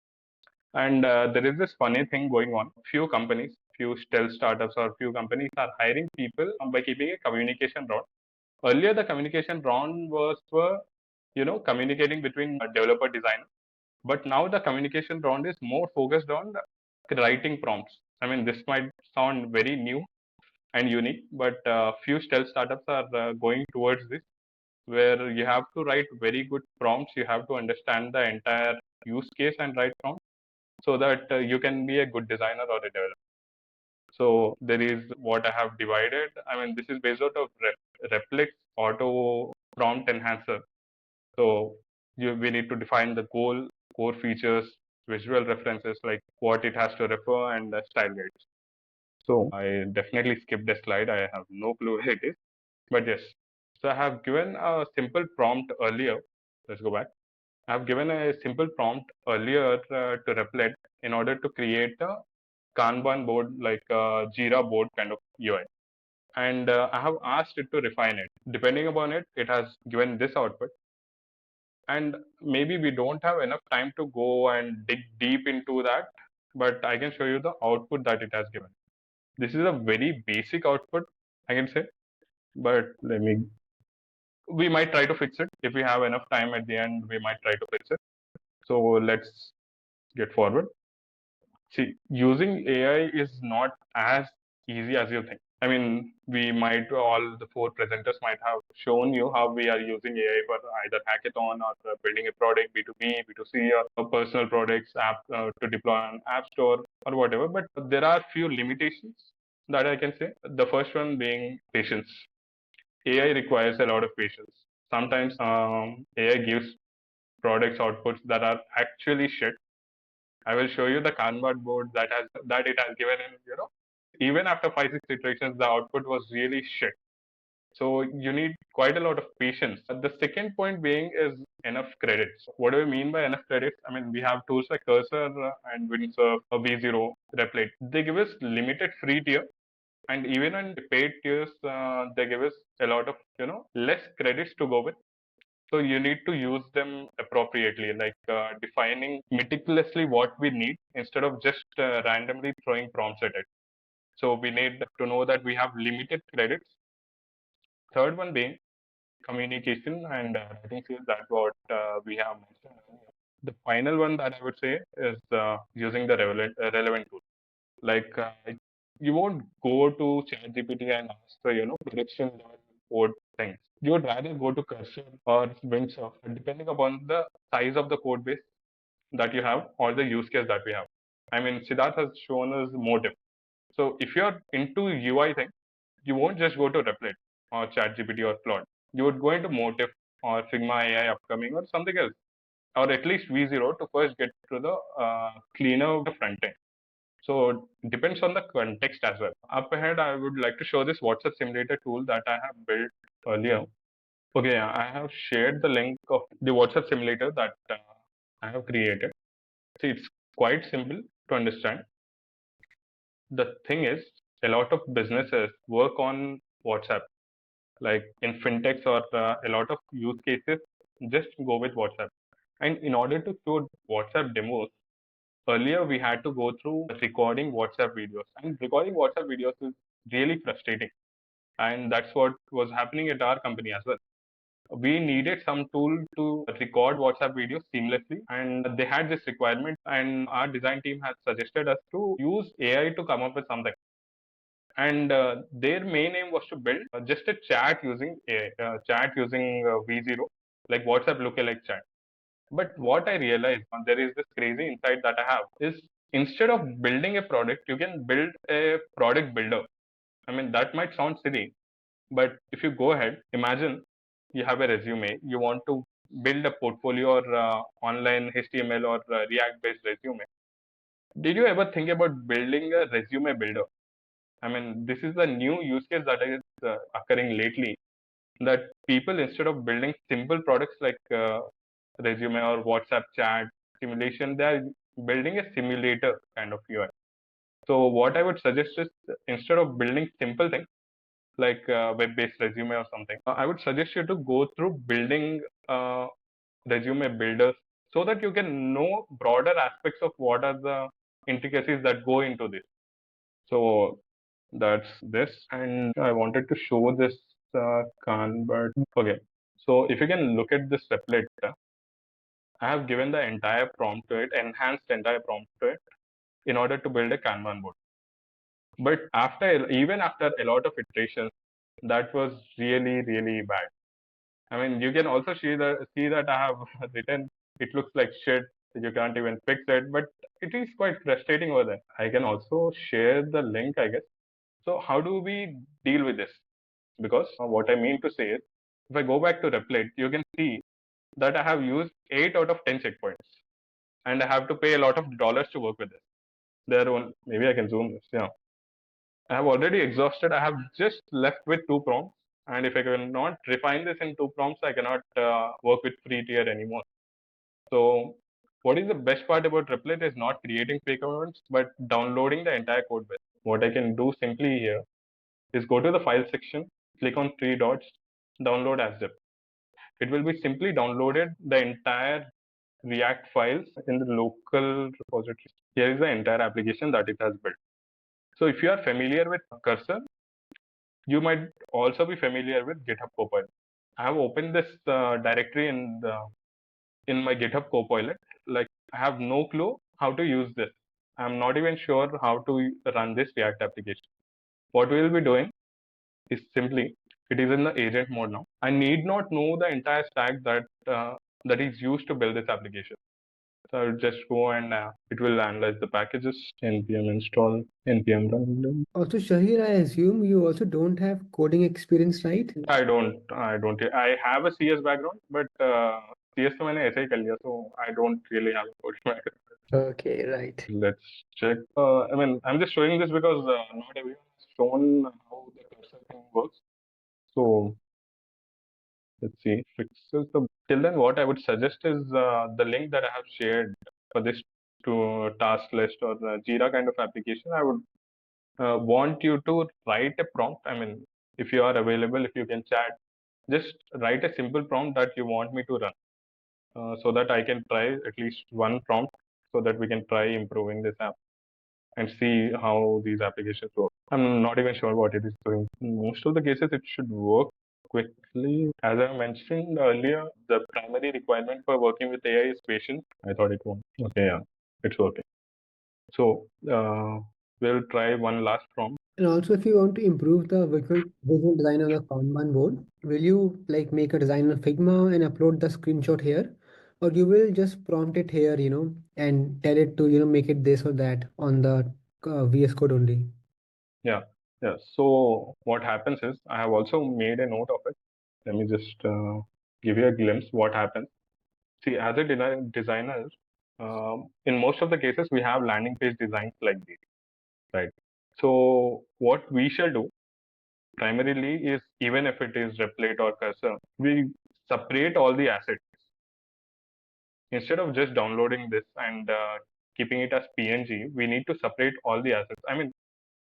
And there is this funny thing going on. Few companies, few stealth startups or few companies are hiring people by keeping a communication round. Earlier, the communication round was for, communicating between developer designer. But now the communication round is more focused on writing prompts. I mean, this might sound very new and unique, but few stealth startups are going towards this, where you have to write very good prompts. You have to understand the entire use case and write prompts so that you can be a good designer or a developer. So there is what I have divided. I mean, this is based out of Replit auto prompt enhancer. So we need to define the goal, core features, visual references like what it has to refer, and the style guides. So I definitely skipped a slide. I have no clue where it is, but yes. So I have given a simple prompt earlier. Let's go back. I have given a simple prompt earlier to Replit in order to create a Kanban board, like a Jira board kind of UI. And I have asked it to refine it. Depending upon it, it has given this output. And maybe we don't have enough time to go and dig deep into that, but I can show you the output that it has given. This is a very basic output, I can say, but we might try to fix it. If we have enough time at the end, we might try to fix it. So let's get forward. See, using AI is not as easy as you think. I mean, all the four presenters might have shown you how we are using AI for either hackathon or building a product, B2B, B2C, or personal products, app to deploy on App Store or whatever. But there are few limitations that I can say. The first one being patience. AI requires a lot of patience. Sometimes AI gives products outputs that are actually shit. I will show you the Kanban board that it has given in, even after 5, 6 iterations, the output was really shit. So you need quite a lot of patience. The second point being is enough credits. What do we mean by enough credits? I mean, we have tools like Cursor and Windsurf, V0, Replit. They give us limited free tier, and even on paid tiers, they give us a lot of, less credits to go with. So you need to use them appropriately, like defining meticulously what we need instead of just randomly throwing prompts at it. So we need to know that we have limited credits. Third one being communication and writing skills. That's what we have mentioned earlier. The final one that I would say is using the relevant tool. Like you won't go to ChatGPT and ask for direction level code things. You would rather go to Cursor or Windsurf, depending upon the size of the code base that you have or the use case that we have. I mean, Siddharth has shown us Motif. So if you're into UI thing, you won't just go to Replit or ChatGPT or Claude. You would go into Motif or Figma AI upcoming or something else, or at least V0 to first get to the cleaner front end. So it depends on the context as well. Up ahead, I would like to show this WhatsApp simulator tool that I have built earlier. Okay, I have shared the link of the WhatsApp simulator that I have created. See, it's quite simple to understand. The thing is, a lot of businesses work on WhatsApp, like in fintechs or a lot of use cases, just go with WhatsApp. And in order to show WhatsApp demos, earlier we had to go through recording WhatsApp videos, and recording WhatsApp videos is really frustrating. And that's what was happening at our company as well. We needed some tool to record WhatsApp videos seamlessly, and they had this requirement, and our design team has suggested us to use AI to come up with something. And their main aim was to build just a chat using V0, like WhatsApp lookalike chat. But what I realized, there is this crazy insight that I have, is instead of building a product, you can build a product builder. I mean, that might sound silly, but if you go ahead, imagine you have a resume, you want to build a portfolio or online HTML or React based resume. Did you ever think about building a resume builder? I mean, this is the new use case that is occurring lately, that people, instead of building simple products like resume or WhatsApp chat simulation, they are building a simulator kind of UI. So what I would suggest is, instead of building simple things like web-based resume or something, I would suggest you to go through building resume builders so that you can know broader aspects of what are the intricacies that go into this. So that's this, and I wanted to show this but okay. So if you can look at this Replit, I have given the entire prompt to it, enhanced entire prompt to it, in order to build a Kanban board. But even after a lot of iterations, that was really, really bad. I mean, you can also see that I have written, it looks like shit, you can't even fix it, but it is quite frustrating over there. I can also share the link, I guess. So how do we deal with this? Because what I mean to say is, if I go back to Replit, you can see that I have used 8 out of 10 checkpoints, and I have to pay a lot of dollars to work with this. Maybe I can zoom this. Yeah, I have already exhausted. I have just left with 2 prompts, and if I cannot refine this in 2 prompts, I cannot work with free tier anymore. So what is the best part about Replit is not creating fake accounts, but downloading the entire code base. What I can do simply here is go to the file section, click on 3 dots, download as zip. It will be simply downloaded the entire React files in the local repository. Here is the entire application that it has built. So if you are familiar with Cursor, you might also be familiar with GitHub Copilot. I have opened this directory in my GitHub Copilot. Like, I have no clue how to use this. I'm not even sure how to run this React application. What we will be doing is simply, it is in the agent mode now. I need not know the entire stack that is used to build this application. So I will just go and it will analyze the packages, npm install, npm run. Also, Shahir, I assume you also don't have coding experience, right? I don't. I have a CS background, but CS तो मैंने ऐसे ही कर लिया, so I don't really have a coding background. Okay, right. Let's check. I mean, I'm just showing this because not everyone has shown how the cursor thing works. So let's see. Fixes the. Till then, what I would suggest is the link that I have shared for this to task list or the Jira kind of application. I would want you to write a prompt. I mean, if you are available, if you can chat, just write a simple prompt that you want me to run, so that I can try at least one prompt, so that we can try improving this app and see how these applications work. I'm not even sure what it is doing. In most of the cases, it should work quickly. As I mentioned earlier, the primary requirement for working with AI is patience. I thought it won't. Okay, yeah, it's working. So we'll try one last prompt. And also, if you want to improve the visual design on the Kanban board, will you like make a design on Figma and upload the screenshot here? Or you will just prompt it here, and tell it to, make it this or that on the VS Code only? Yeah. So what happens is, I have also made a note of it. Let me just give you a glimpse what happens. See, as a designer, in most of the cases, we have landing page designs like this, right? So what we shall do primarily is, even if it is Replit or Cursor, we separate all the assets. Instead of just downloading this and keeping it as PNG, we need to separate all the assets. I mean,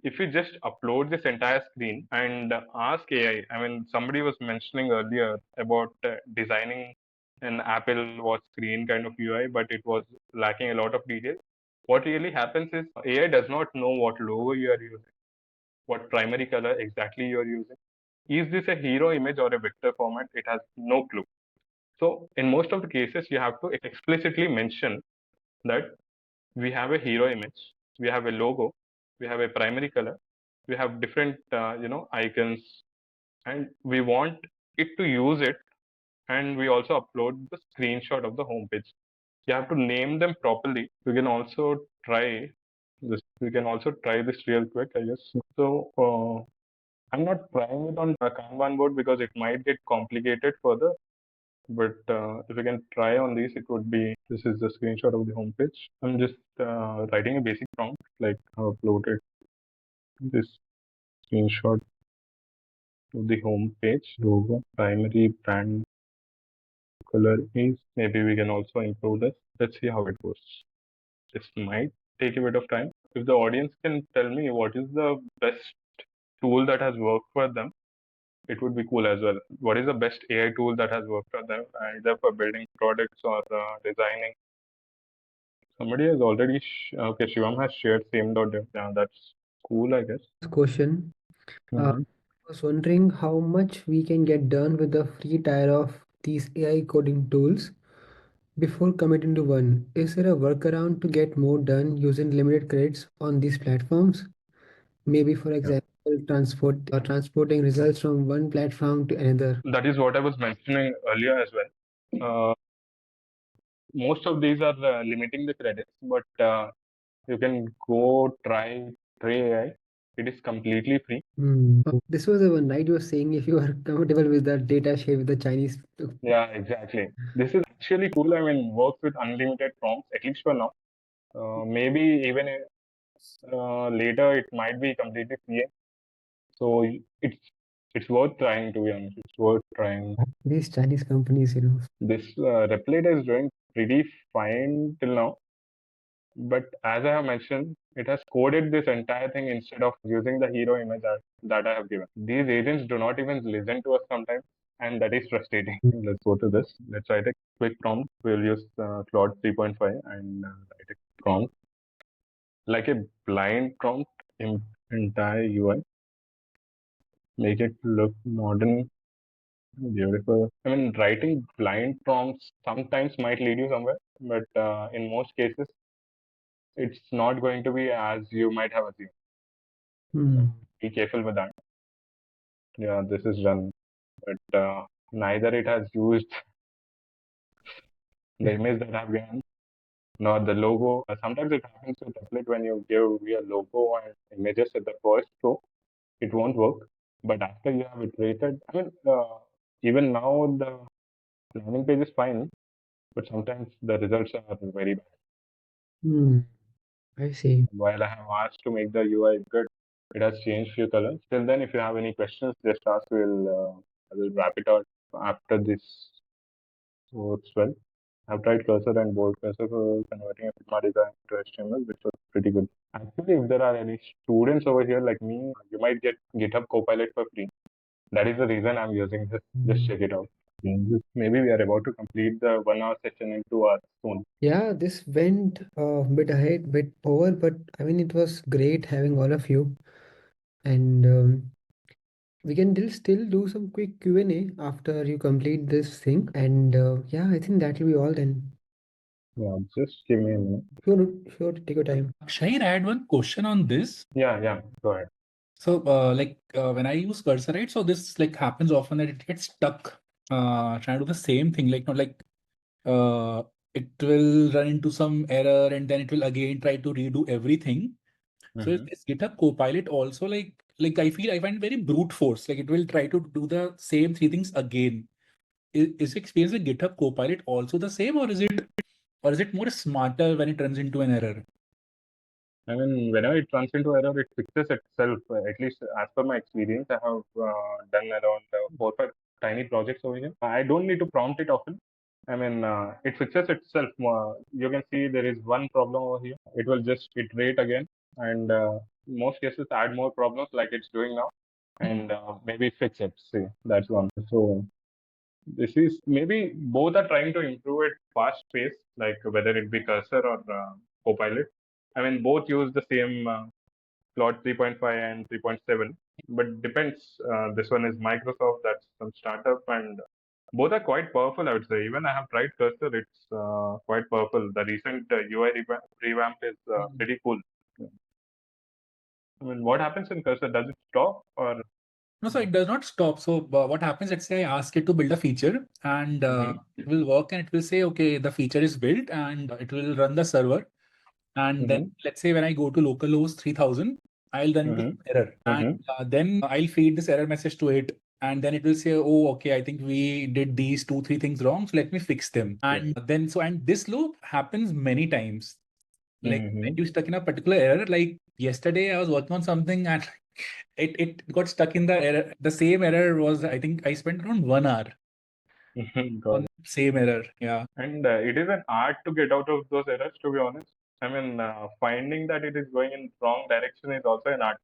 if we just upload this entire screen and ask AI, I mean, somebody was mentioning earlier about designing an Apple Watch screen kind of UI, but it was lacking a lot of details. What really happens is AI does not know what logo you are using, what primary color exactly you are using. Is this a hero image or a vector format? It has no clue. So in most of the cases, you have to explicitly mention that we have a hero image, we have a logo, we have a primary color, we have different icons, and we want it to use it, and we also upload the screenshot of the homepage. You have to name them properly. We can also try this. We can also try this real quick, I guess. So I'm not trying it on a Kanban board because it might get complicated further. But if we can try on these, it would be, this is the screenshot of the homepage. I'm just writing a basic prompt, like uploaded this screenshot of the homepage, logo, primary brand color is, maybe we can also improve this. Let's see how it goes. This might take a bit of time. If the audience can tell me what is the best tool that has worked for them, it would be cool as well. What is the best AI tool that has worked for them, either for building products or designing? Somebody has already, okay, Shivam has shared same.dev. Yeah, that's cool, I guess. Question. Mhm. I was wondering how much we can get done with the free tier of these AI coding tools before committing to one. Is there a workaround to get more done using limited credits on these platforms? Maybe, for Yeah. example, transporting results from one platform to another. That is what I was mentioning earlier as well. Most of these are limiting the credits, but you can go try AI. It is completely free. This was the one, right? You were saying if you are comfortable with the data share with the Chinese. Yeah, exactly. This is actually cool. I mean, works with unlimited prompts, at least for now. Maybe even later it might be completely free. So it's worth trying, to be honest. It's worth trying. These Chinese companies, you know. This Replit is doing pretty fine till now. But as I have mentioned, it has coded this entire thing instead of using the hero image that I have given. These agents do not even listen to us sometimes, and that is frustrating. Let's go to this. Let's write a quick prompt. We'll use Claude 3.5 and write a prompt. Like a blind prompt in entire UI. Make it look modern, beautiful. I mean, writing blind prompts sometimes might lead you somewhere, but in most cases, it's not going to be as you might have assumed. Be careful with that. Yeah, this is done, but neither it has used the image that I've given nor the logo. Sometimes it happens with template when you give your logo and images at the first go, it won't work. But after you have iterated, I mean, even now the landing page is fine, but sometimes the results are very bad. I see. While I have asked to make the UI good, it has changed few colors. Till then, if you have any questions, just ask. I will wrap it out after this works well. I've tried cursor and bold cursor for converting a Figma design to HTML, which was pretty good. Actually, if there are any students over here like me, you might get GitHub Copilot for free. That is the reason I'm using this. Just check it out. Maybe we are about to complete the 1 hour session in 2 hours soon. Yeah, this went a bit ahead, bit over, but I mean, it was great having all of you. And we can still do some quick Q&A after you complete this thing. And yeah, I think that will be all then. Yeah, just give me a minute. Sure, take your time. Shaheer, I had one question on this. Yeah, go ahead. So, when I use cursor, right? So this like happens often that it gets stuck trying to do the same thing. Like, not like it will run into some error and then it will again try to redo everything. So is GitHub Copilot also like I find very brute force. Like it will try to do the same three things again. is experience with GitHub Copilot also the same, or is it more smarter when it runs into an error? I mean, whenever it runs into error, it fixes itself. At least as per my experience, I have done around 4 or 5 tiny projects over here. I don't need to prompt it often. I mean, it fixes itself. You can see there is one problem over here. It will just iterate again, and most cases add more problems like it's doing now, and maybe fix it. See, that's one. So this is maybe both are trying to improve at fast pace, like whether it be Cursor or Copilot. I mean, both use the same Plot 3.5 and 3.7, but depends. This one is Microsoft, that's some startup, and both are quite powerful, I would say. Even I have tried Cursor, it's quite powerful. The recent UI revamp is pretty cool. I mean, what happens in Cursor? Does it stop or? No, so it does not stop. So what happens, let's say I ask it to build a feature and it will work and it will say, okay, the feature is built and it will run the server. And then let's say when I go to localhost 3000, I'll run into error. And then I'll feed this error message to it. And then it will say, oh, okay, I think we did these 2, 3 things wrong. So let me fix them. And then, and this loop happens many times. Like when you stuck in a particular error, like yesterday I was working on something and it got stuck in the error. The same error was, I think I spent around 1 hour Got on the same error. Yeah. And it is an art to get out of those errors, to be honest. I mean, finding that it is going in wrong direction is also an art.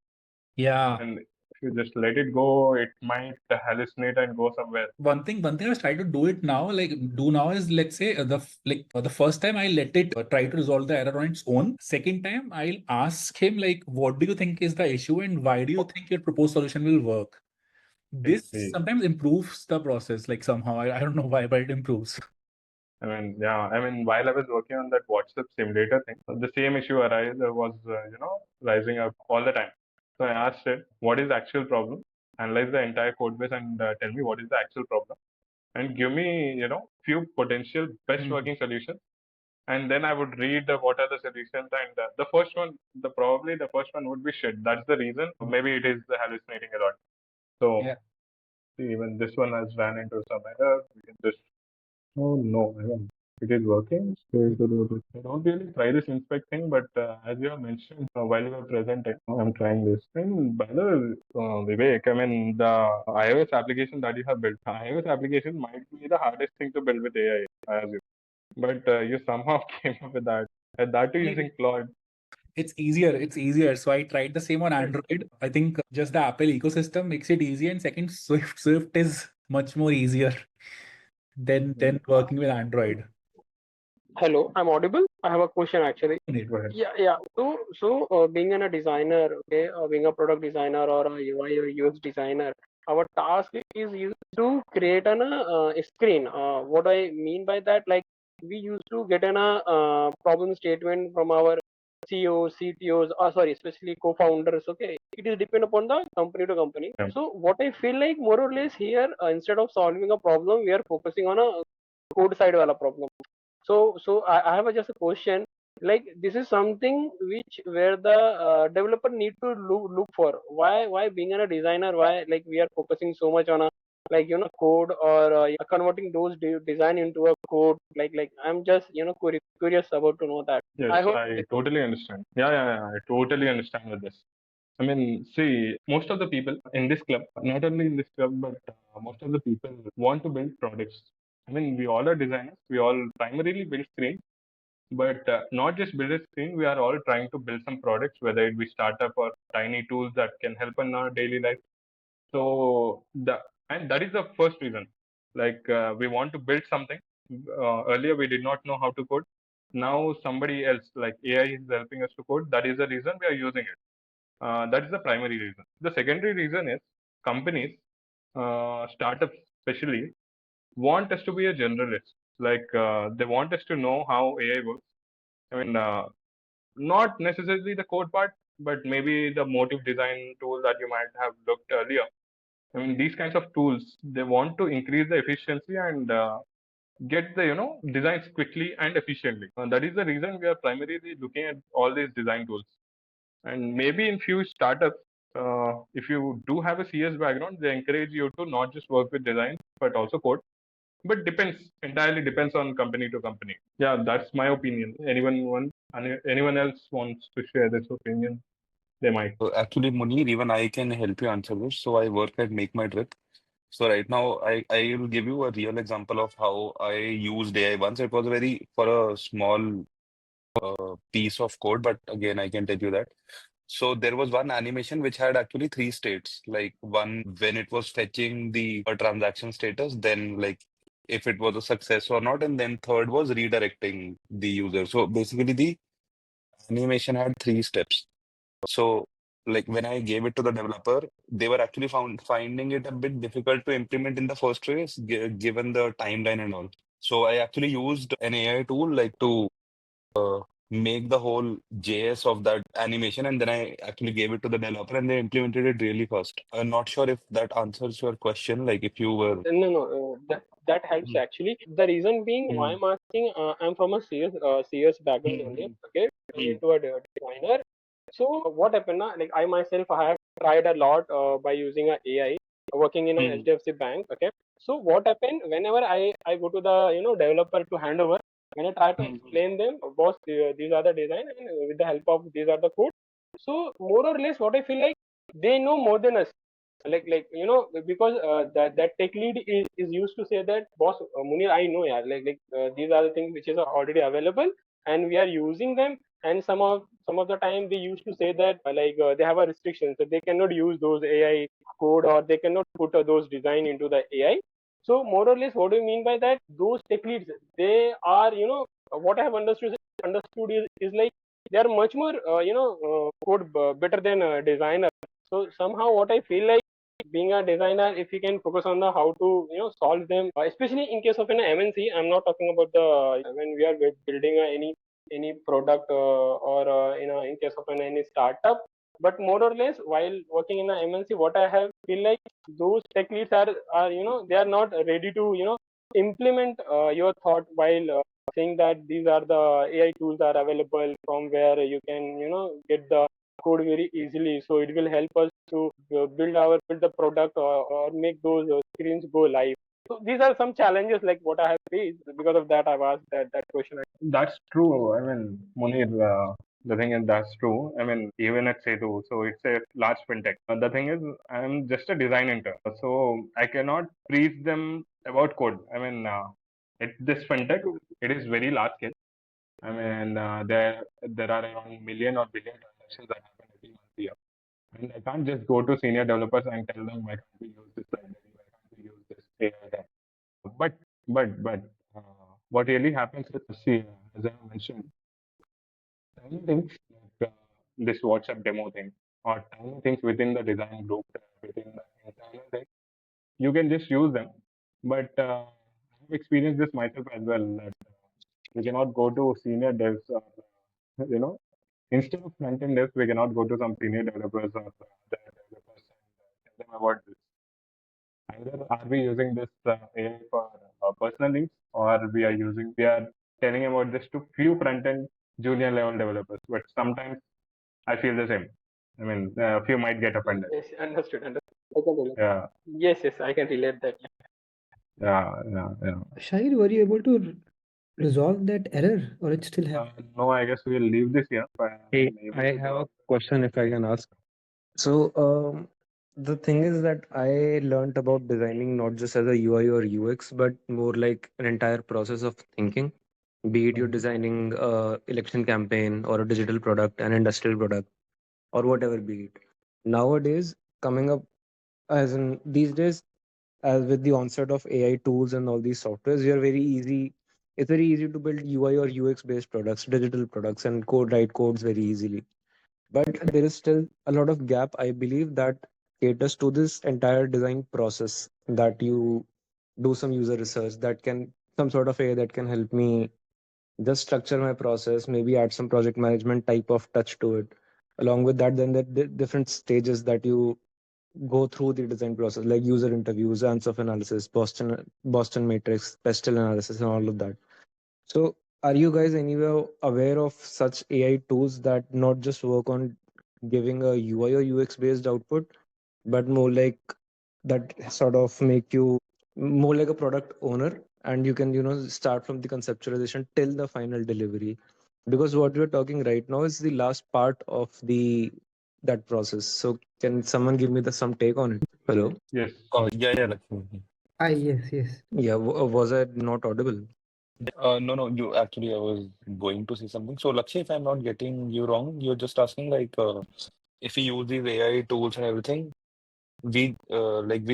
Yeah. And if you just let it go, it might hallucinate and go somewhere. One thing I was trying to do it now, is let's say the first time I let it try to resolve the error on its own. Second time I'll ask him like, what do you think is the issue and why do you think your proposed solution will work? This sometimes improves the process, like somehow. I don't know why, but it improves. I mean, yeah. I mean, while I was working on that WhatsApp simulator thing, the same issue was rising up all the time. So I asked it, what is the actual problem? Analyze the entire code base and tell me what is the actual problem, and give me few potential best working solutions. And then I would read what are the solutions, and the first one, probably the first one would be shit. That's the reason. Maybe it is hallucinating a lot. So Yeah. see, even this one has ran into some error. We can just oh no, I mean, it is working. I don't really try this inspect thing, but as you have mentioned while you were presenting, I'm trying this. And by the way, Vivek, I mean, the iOS application that you have built, iOS application might be the hardest thing to build with AI, as you. But you somehow came up with that. And that too using Claude. It's easier. So I tried the same on Android. I think just the Apple ecosystem makes it easy. And second, Swift is much more easier than working with Android. Hello, I'm audible. I have a question actually. Go ahead. Yeah. Being a designer, okay, being a product designer or a UI or UX designer, our task is used to create a screen. What I mean by that, like we used to get a problem statement from our CEOs, CTOs, especially co-founders. Okay, it is depend upon the company to company. Yeah. So what I feel like more or less here, instead of solving a problem, we are focusing on a code side wala problem. So I have just a question. Like this is something which where the developer need to look for. Why being a designer? Why like we are focusing so much on a code or converting those design into a code. Like I'm just curious about to know that. Yes, I hope I totally understand. Yeah, I totally understand with this. I mean, see, most of the people in this club, not only in this club, but most of the people want to build products. I mean, we all are designers. We all primarily build screens, but not just build a screen. We are all trying to build some products, whether it be startup or tiny tools that can help in our daily life. So and that is the first reason. Like we want to build something. Earlier, we did not know how to code. Now somebody else, like AI, is helping us to code. That is the reason we are using it. That is the primary reason. The secondary reason is companies, startups especially, want us to be a generalist. Like they want us to know how AI works. I mean, not necessarily the code part, but maybe the motive design tool that you might have looked earlier. I mean, these kinds of tools, they want to increase the efficiency and get the designs quickly and efficiently. That is the reason we are primarily looking at all these design tools. And maybe in few startups, if you do have a CS background, they encourage you to not just work with design but also code. but entirely depends on company to company. Yeah, that's my opinion. Anyone else wants to share this opinion, they might. Actually, Munir, even I can help you answer this. So I work at Make My Trip. So right now, I will give you a real example of how I used AI once. It was for a small piece of code, but again, I can tell you that. So there was one animation which had actually three states. Like one, when it was fetching the transaction status, then like if it was a success or not, and then third was redirecting the user. So basically, the animation had three steps. So like when I gave it to the developer, they were actually finding it a bit difficult to implement in the first place, given the timeline and all. So I actually used an AI tool like to make the whole JS of that animation, and then I actually gave it to the developer, and they implemented it really fast. I'm not sure if that answers your question. Like if you were. No, that helps actually. The reason being why I'm asking, I'm from a CS background only. Okay, into a designer. So what happened now? Like I myself, I have tried a lot by using a AI, working in a HDFC bank. Okay, so what happened whenever I go to the developer to hand over, when I try to explain them, boss, these are the design, and with the help of these are the code. So more or less, what I feel like they know more than us. Because that tech lead is used to say that boss, Munir, I know, yeah, these are the things which is already available and we are using them, and some of the time they used to say that they have a restriction, so they cannot use those AI code, or they cannot put those design into the AI. So more or less, what do you mean by that? Those tech leads, they are, what I have understood is like they are much more code better than a designer. So somehow what I feel like, being a designer, if you can focus on the how to solve them, especially in case of an MNC. I'm not talking about the when we are building any product, or in case of any startup. But more or less, while working in a MNC, what I have feel like, those tech leads are they are not ready to implement your thought, while saying that these are the AI tools are available from where you can get the code very easily. So it will help us to build the product, or make those screens go live. So these are some challenges like what I have faced. Because of that, I've asked that question. That's true. I mean, Munir, the thing is, that's true. I mean, even at Setu, so it's a large fintech. The thing is, I'm just a design intern, so I cannot brief them about code. I mean, this fintech, it is very large scale. I mean, there are around million or billion transactions that happen every month here. And I can't just go to senior developers and tell them why can't we use this library, why can't we use this AI that. But but uh, what really happens is, see, as I mentioned, tiny things like this WhatsApp demo thing, or tiny things within the design group, within the internal thing, you can just use them. But I've experienced this myself as well, that we cannot go to senior devs, or instead of front end devs, we cannot go to some senior developers or the developers and tell them about this. Either are we using this AI for personal needs, or we are telling about this to few front end junior level developers. But sometimes I feel the same. I mean, a few might get offended. Yes, understood. I can relate. Yeah, Yes, I can relate that. yeah. Shahid, were you able to resolve that error or it still happening? No, I guess we'll leave this here. Hey, I have a question if I can ask. So, the thing is that I learned about designing not just as a UI or UX, but more like an entire process of thinking. Be it you're designing a election campaign or a digital product, an industrial product, or whatever be it. Nowadays, coming up as in these days, as with the onset of AI tools and all these softwares, you're very easy. It's very easy to build UI or UX based products, digital products, and write codes very easily. But there is still a lot of gap, I believe, that caters to this entire design process. That you do some user research, that can some sort of AI that can help me just structure my process, maybe add some project management type of touch to it. Along with that, then the different stages that you go through the design process, like user interviews, ANSOF analysis, Boston matrix, pestle analysis, and all of that. So are you guys anywhere aware of such AI tools that not just work on giving a UI or UX based output, but more like that sort of make you more like a product owner and you can start from the conceptualization till the final delivery, because what we're talking right now is the last part of the that process. So can someone give me the some take on it? Hello? Yes. Yeah, Lakshmi. Yes, yes. Yeah, was I not audible? No, you actually, I was going to say something. So, Lakshmi, if I'm not getting you wrong, you're just asking like if we use these AI tools and everything, we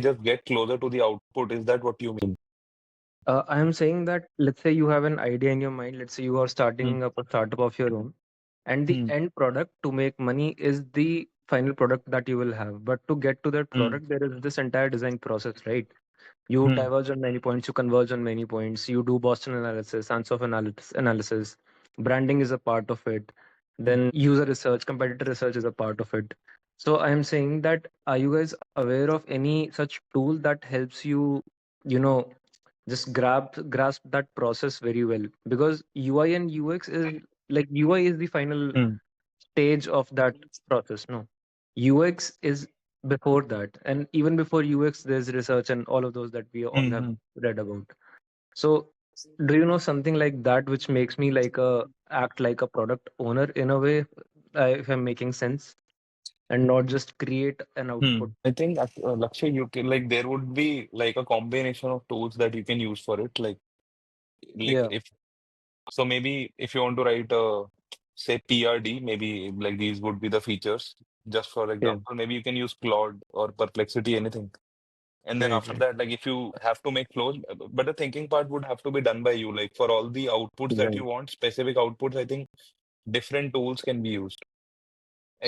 just get closer to the output. Is that what you mean? I am saying that, let's say you have an idea in your mind. Let's say you are Hmm. starting up a startup of your own, and the Hmm. end product to make money is the final product that you will have. But to get to that Hmm. product, there is this entire design process, right? You Hmm. diverge on many points, you converge on many points, you do Boston analysis, answer of analysis, branding is a part of it, then user research, competitor research is a part of it. So I am saying that, are you guys aware of any such tool that helps you, you know, just grasp that process very well? Because UI and UX is like, UI is the final Hmm. stage of that process. No, UX is before that, and even before UX, there's research and all of those that we all have Hmm. read about. So, do you know something like that which makes me like a act like a product owner in a way, if I'm making sense, and not just create an output? I think Lakshya, you can like there would be like a combination of tools that you can use for it. Like Yeah, if so, maybe if you want to write a say PRD, maybe like these would be the features. Just for yeah, example, maybe you can use Claude or Perplexity, anything. And then right, after right, that, like if you have to make flows, but the thinking part would have to be done by you. Like for all the outputs that right. you want, specific outputs, I think different tools can be used.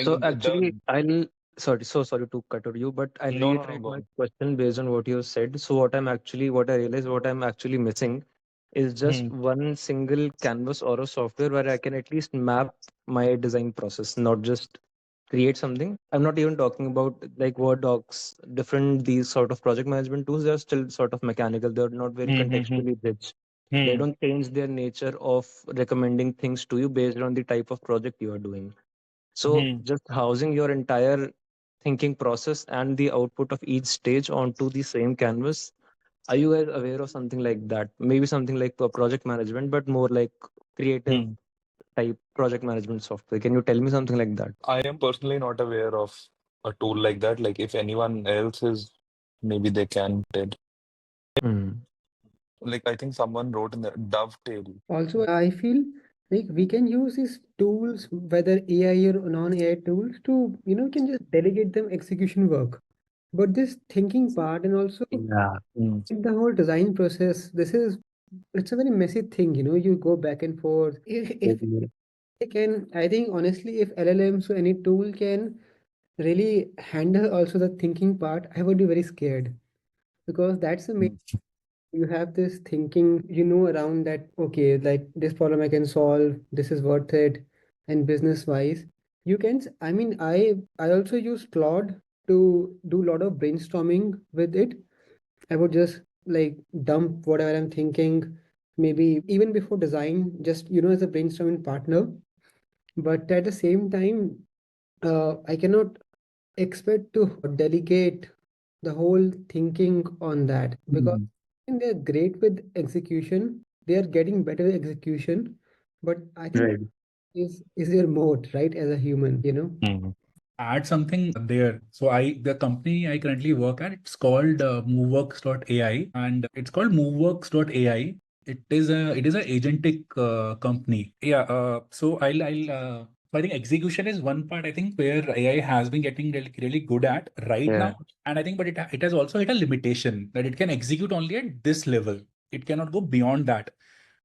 So And actually, I'll sorry, so sorry to cut over you, but I'll no, reiterate go my on. question based on what you have said. So what I realized, what I'm actually missing is just Hmm. one single canvas or a software where I can at least map my design process, not just create something. I'm not even talking about like Word docs, different these sort of project management tools. They're still sort of mechanical. They're not very Hmm. Hmm. Hmm. contextually rich. They Hmm. don't change their nature of recommending things to you based on the type of project you are doing. So Hmm. just housing your entire thinking process and the output of each stage onto the same canvas. Are you guys aware of something like that? Maybe something like a project management, but more like creative Hmm. type project management software. Can you tell me something like that? I am personally not aware of a tool like that. Like if anyone else is, maybe they can tell. Hmm. Like I think someone wrote in the Dovetail. Also, I feel like we can use these tools, whether AI or non-AI tools, to we can just delegate them execution work. But this thinking part and also Yeah, Hmm. the whole design process, it's a very messy thing. You go back and forth. If totally. they can, I think honestly, if LLMs or any tool can really handle also the thinking part, I would be very scared because that's the main. Hmm. You have this thinking, around that, okay, like this problem I can solve, this is worth it, and business wise, I mean, I also use Claude to do a lot of brainstorming with it. I would just like dump whatever I'm thinking, maybe even before design, just as a brainstorming partner. But at the same time, I cannot expect to delegate the whole thinking on that because Hmm. I think they're great with execution. They are getting better execution, but I think Right. is their mode, right, as a human. Hmm. Add something there. So the company I currently work at, it's called moveworks.ai, and it's called moveworks.ai. It is a agentic company. Yeah. So I think execution is one part, I think, where AI has been getting really, really good at right Yeah. now. And I think, but it has also hit a limitation that it can execute only at this level. It cannot go beyond that.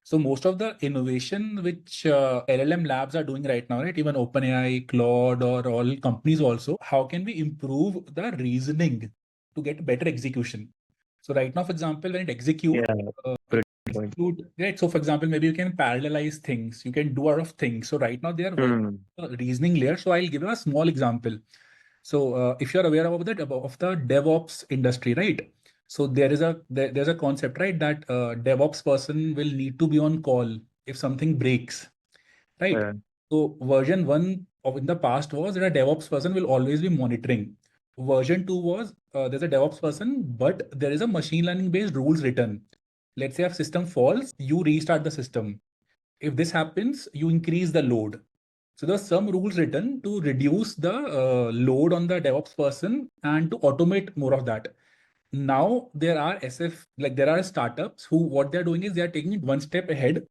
So most of the innovation which LLM labs are doing right now, right? Even OpenAI, Claude, or all companies also, how can we improve the reasoning to get better execution? So right now, for example, when it executes, Yeah. it Good point. execute, right? So for example, maybe you can parallelize things, you can do a lot of things. So right now they are working Hmm. on the reasoning layer. So I'll give you a small example. So if you're aware of the DevOps industry, right? So there's a concept, right, that DevOps person will need to be on call if something breaks, right? Yeah. So version one of in the past was that a DevOps person will always be monitoring. Version two was there's a DevOps person, but there is a machine learning based rules written. let's say if system falls, you restart the system. If this happens, you increase the load. So there are some rules written to reduce the load on the DevOps person and to automate more of that. Now there are there are startups who what they're doing is they are taking it one step ahead.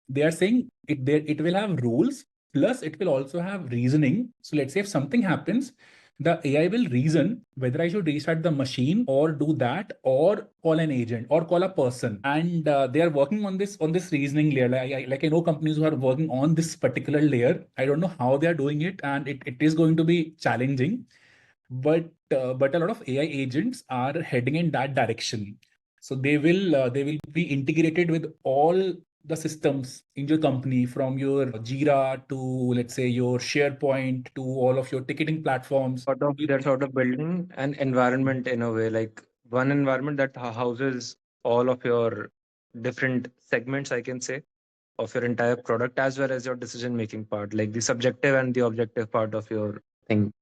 They are saying it will have rules, plus it will also have reasoning. So let's say if something happens, the AI will reason whether I should restart the machine or do that or call an agent or call a person. And they are working on this reasoning layer. Like I know companies who are working on this particular layer. I don't know how they are doing it, and it is going to be challenging. But a lot of AI agents are heading in that direction. So they will be integrated with all the systems in your company, from your Jira to, let's say, your SharePoint to all of your ticketing platforms. They're sort of building an environment in a way, like one environment that houses all of your different segments, I can say, of your entire product, as well as your decision making part, like the subjective and the objective part of your thing.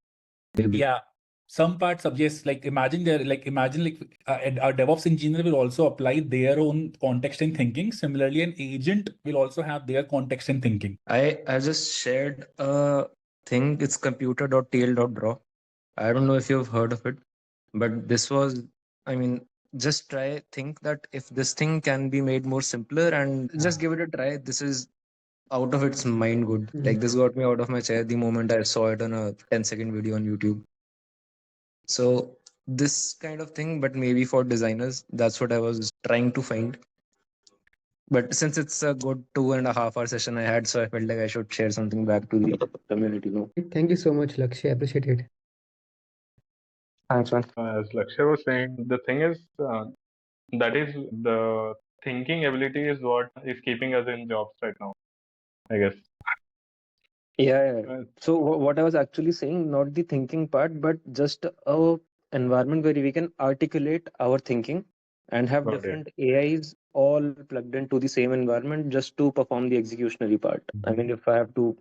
Yeah, some parts suggest, like imagine a DevOps engineer will also apply their own context and thinking. Similarly, an agent will also have their context and thinking. I just shared a thing. It's computer.tl.draw. I don't know if you've heard of it, but this was, I mean, just think that if this thing can be made more simpler and just give it a try. This is out of its mind good. Like this got me out of my chair the moment I saw it on a 10-second video on YouTube. So this kind of thing, but maybe for designers, that's what I was trying to find. But since it's a good 2.5 hour session I had, so I felt like I should share something back to the community. No, Thank you so much, Lakshya. I appreciate it. thanks, man. As Lakshya was saying, the thing is that is the thinking ability is what is keeping us in jobs right now, I guess. Yeah. So what I was actually saying, not the thinking part, but just a environment where we can articulate our thinking and have Got it. different AIs all plugged into the same environment just to perform the executionary part. I mean, if I have to,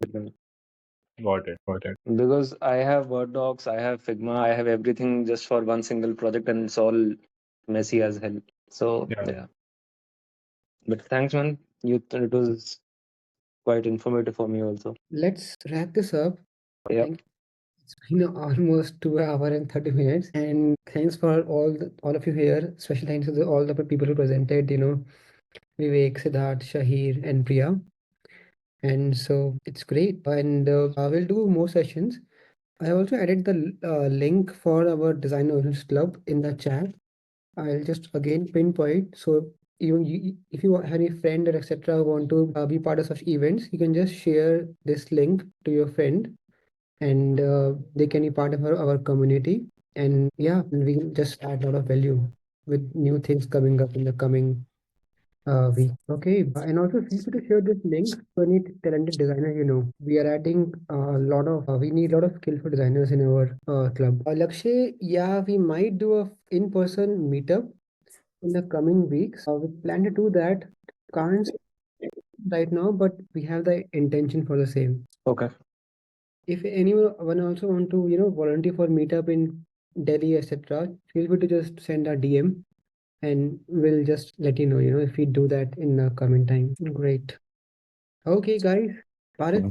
Got it. because I have Word docs, I have Figma, I have everything just for one single project, and it's all messy as hell. So Yeah. But thanks, man. It was quite informative for me also. Let's wrap this up. Yeah. It's been almost 2 hours and 30 minutes, and thanks for all of you here. Special thanks to all the people who presented. Vivek, Siddharth, Shaheer, and Priya. And so it's great. And we'll do more sessions. I also added the link for our Design Owners Club in the chat. I'll just again pinpoint. So if you have any friend or etc. want to be part of such events, you can just share this link to your friend, and they can be part of our community. And yeah, we can just add a lot of value with new things coming up in the coming week. Okay, and also feel free to share this link to any talented designer you know. We are adding a lot of, we need a lot of skillful designers in our club. Lakshay, yeah, we might do a in-person meetup in the coming weeks. We plan to do that. Can't say right now, but we have the intention for the same. Okay. If anyone also want to, volunteer for meetup in Delhi, etc., feel free to just send a DM, and we'll just let you know, if we do that in the coming time. Great. Okay, guys. Bharat?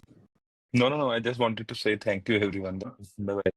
No. I just wanted to say thank you, everyone. Bye-bye.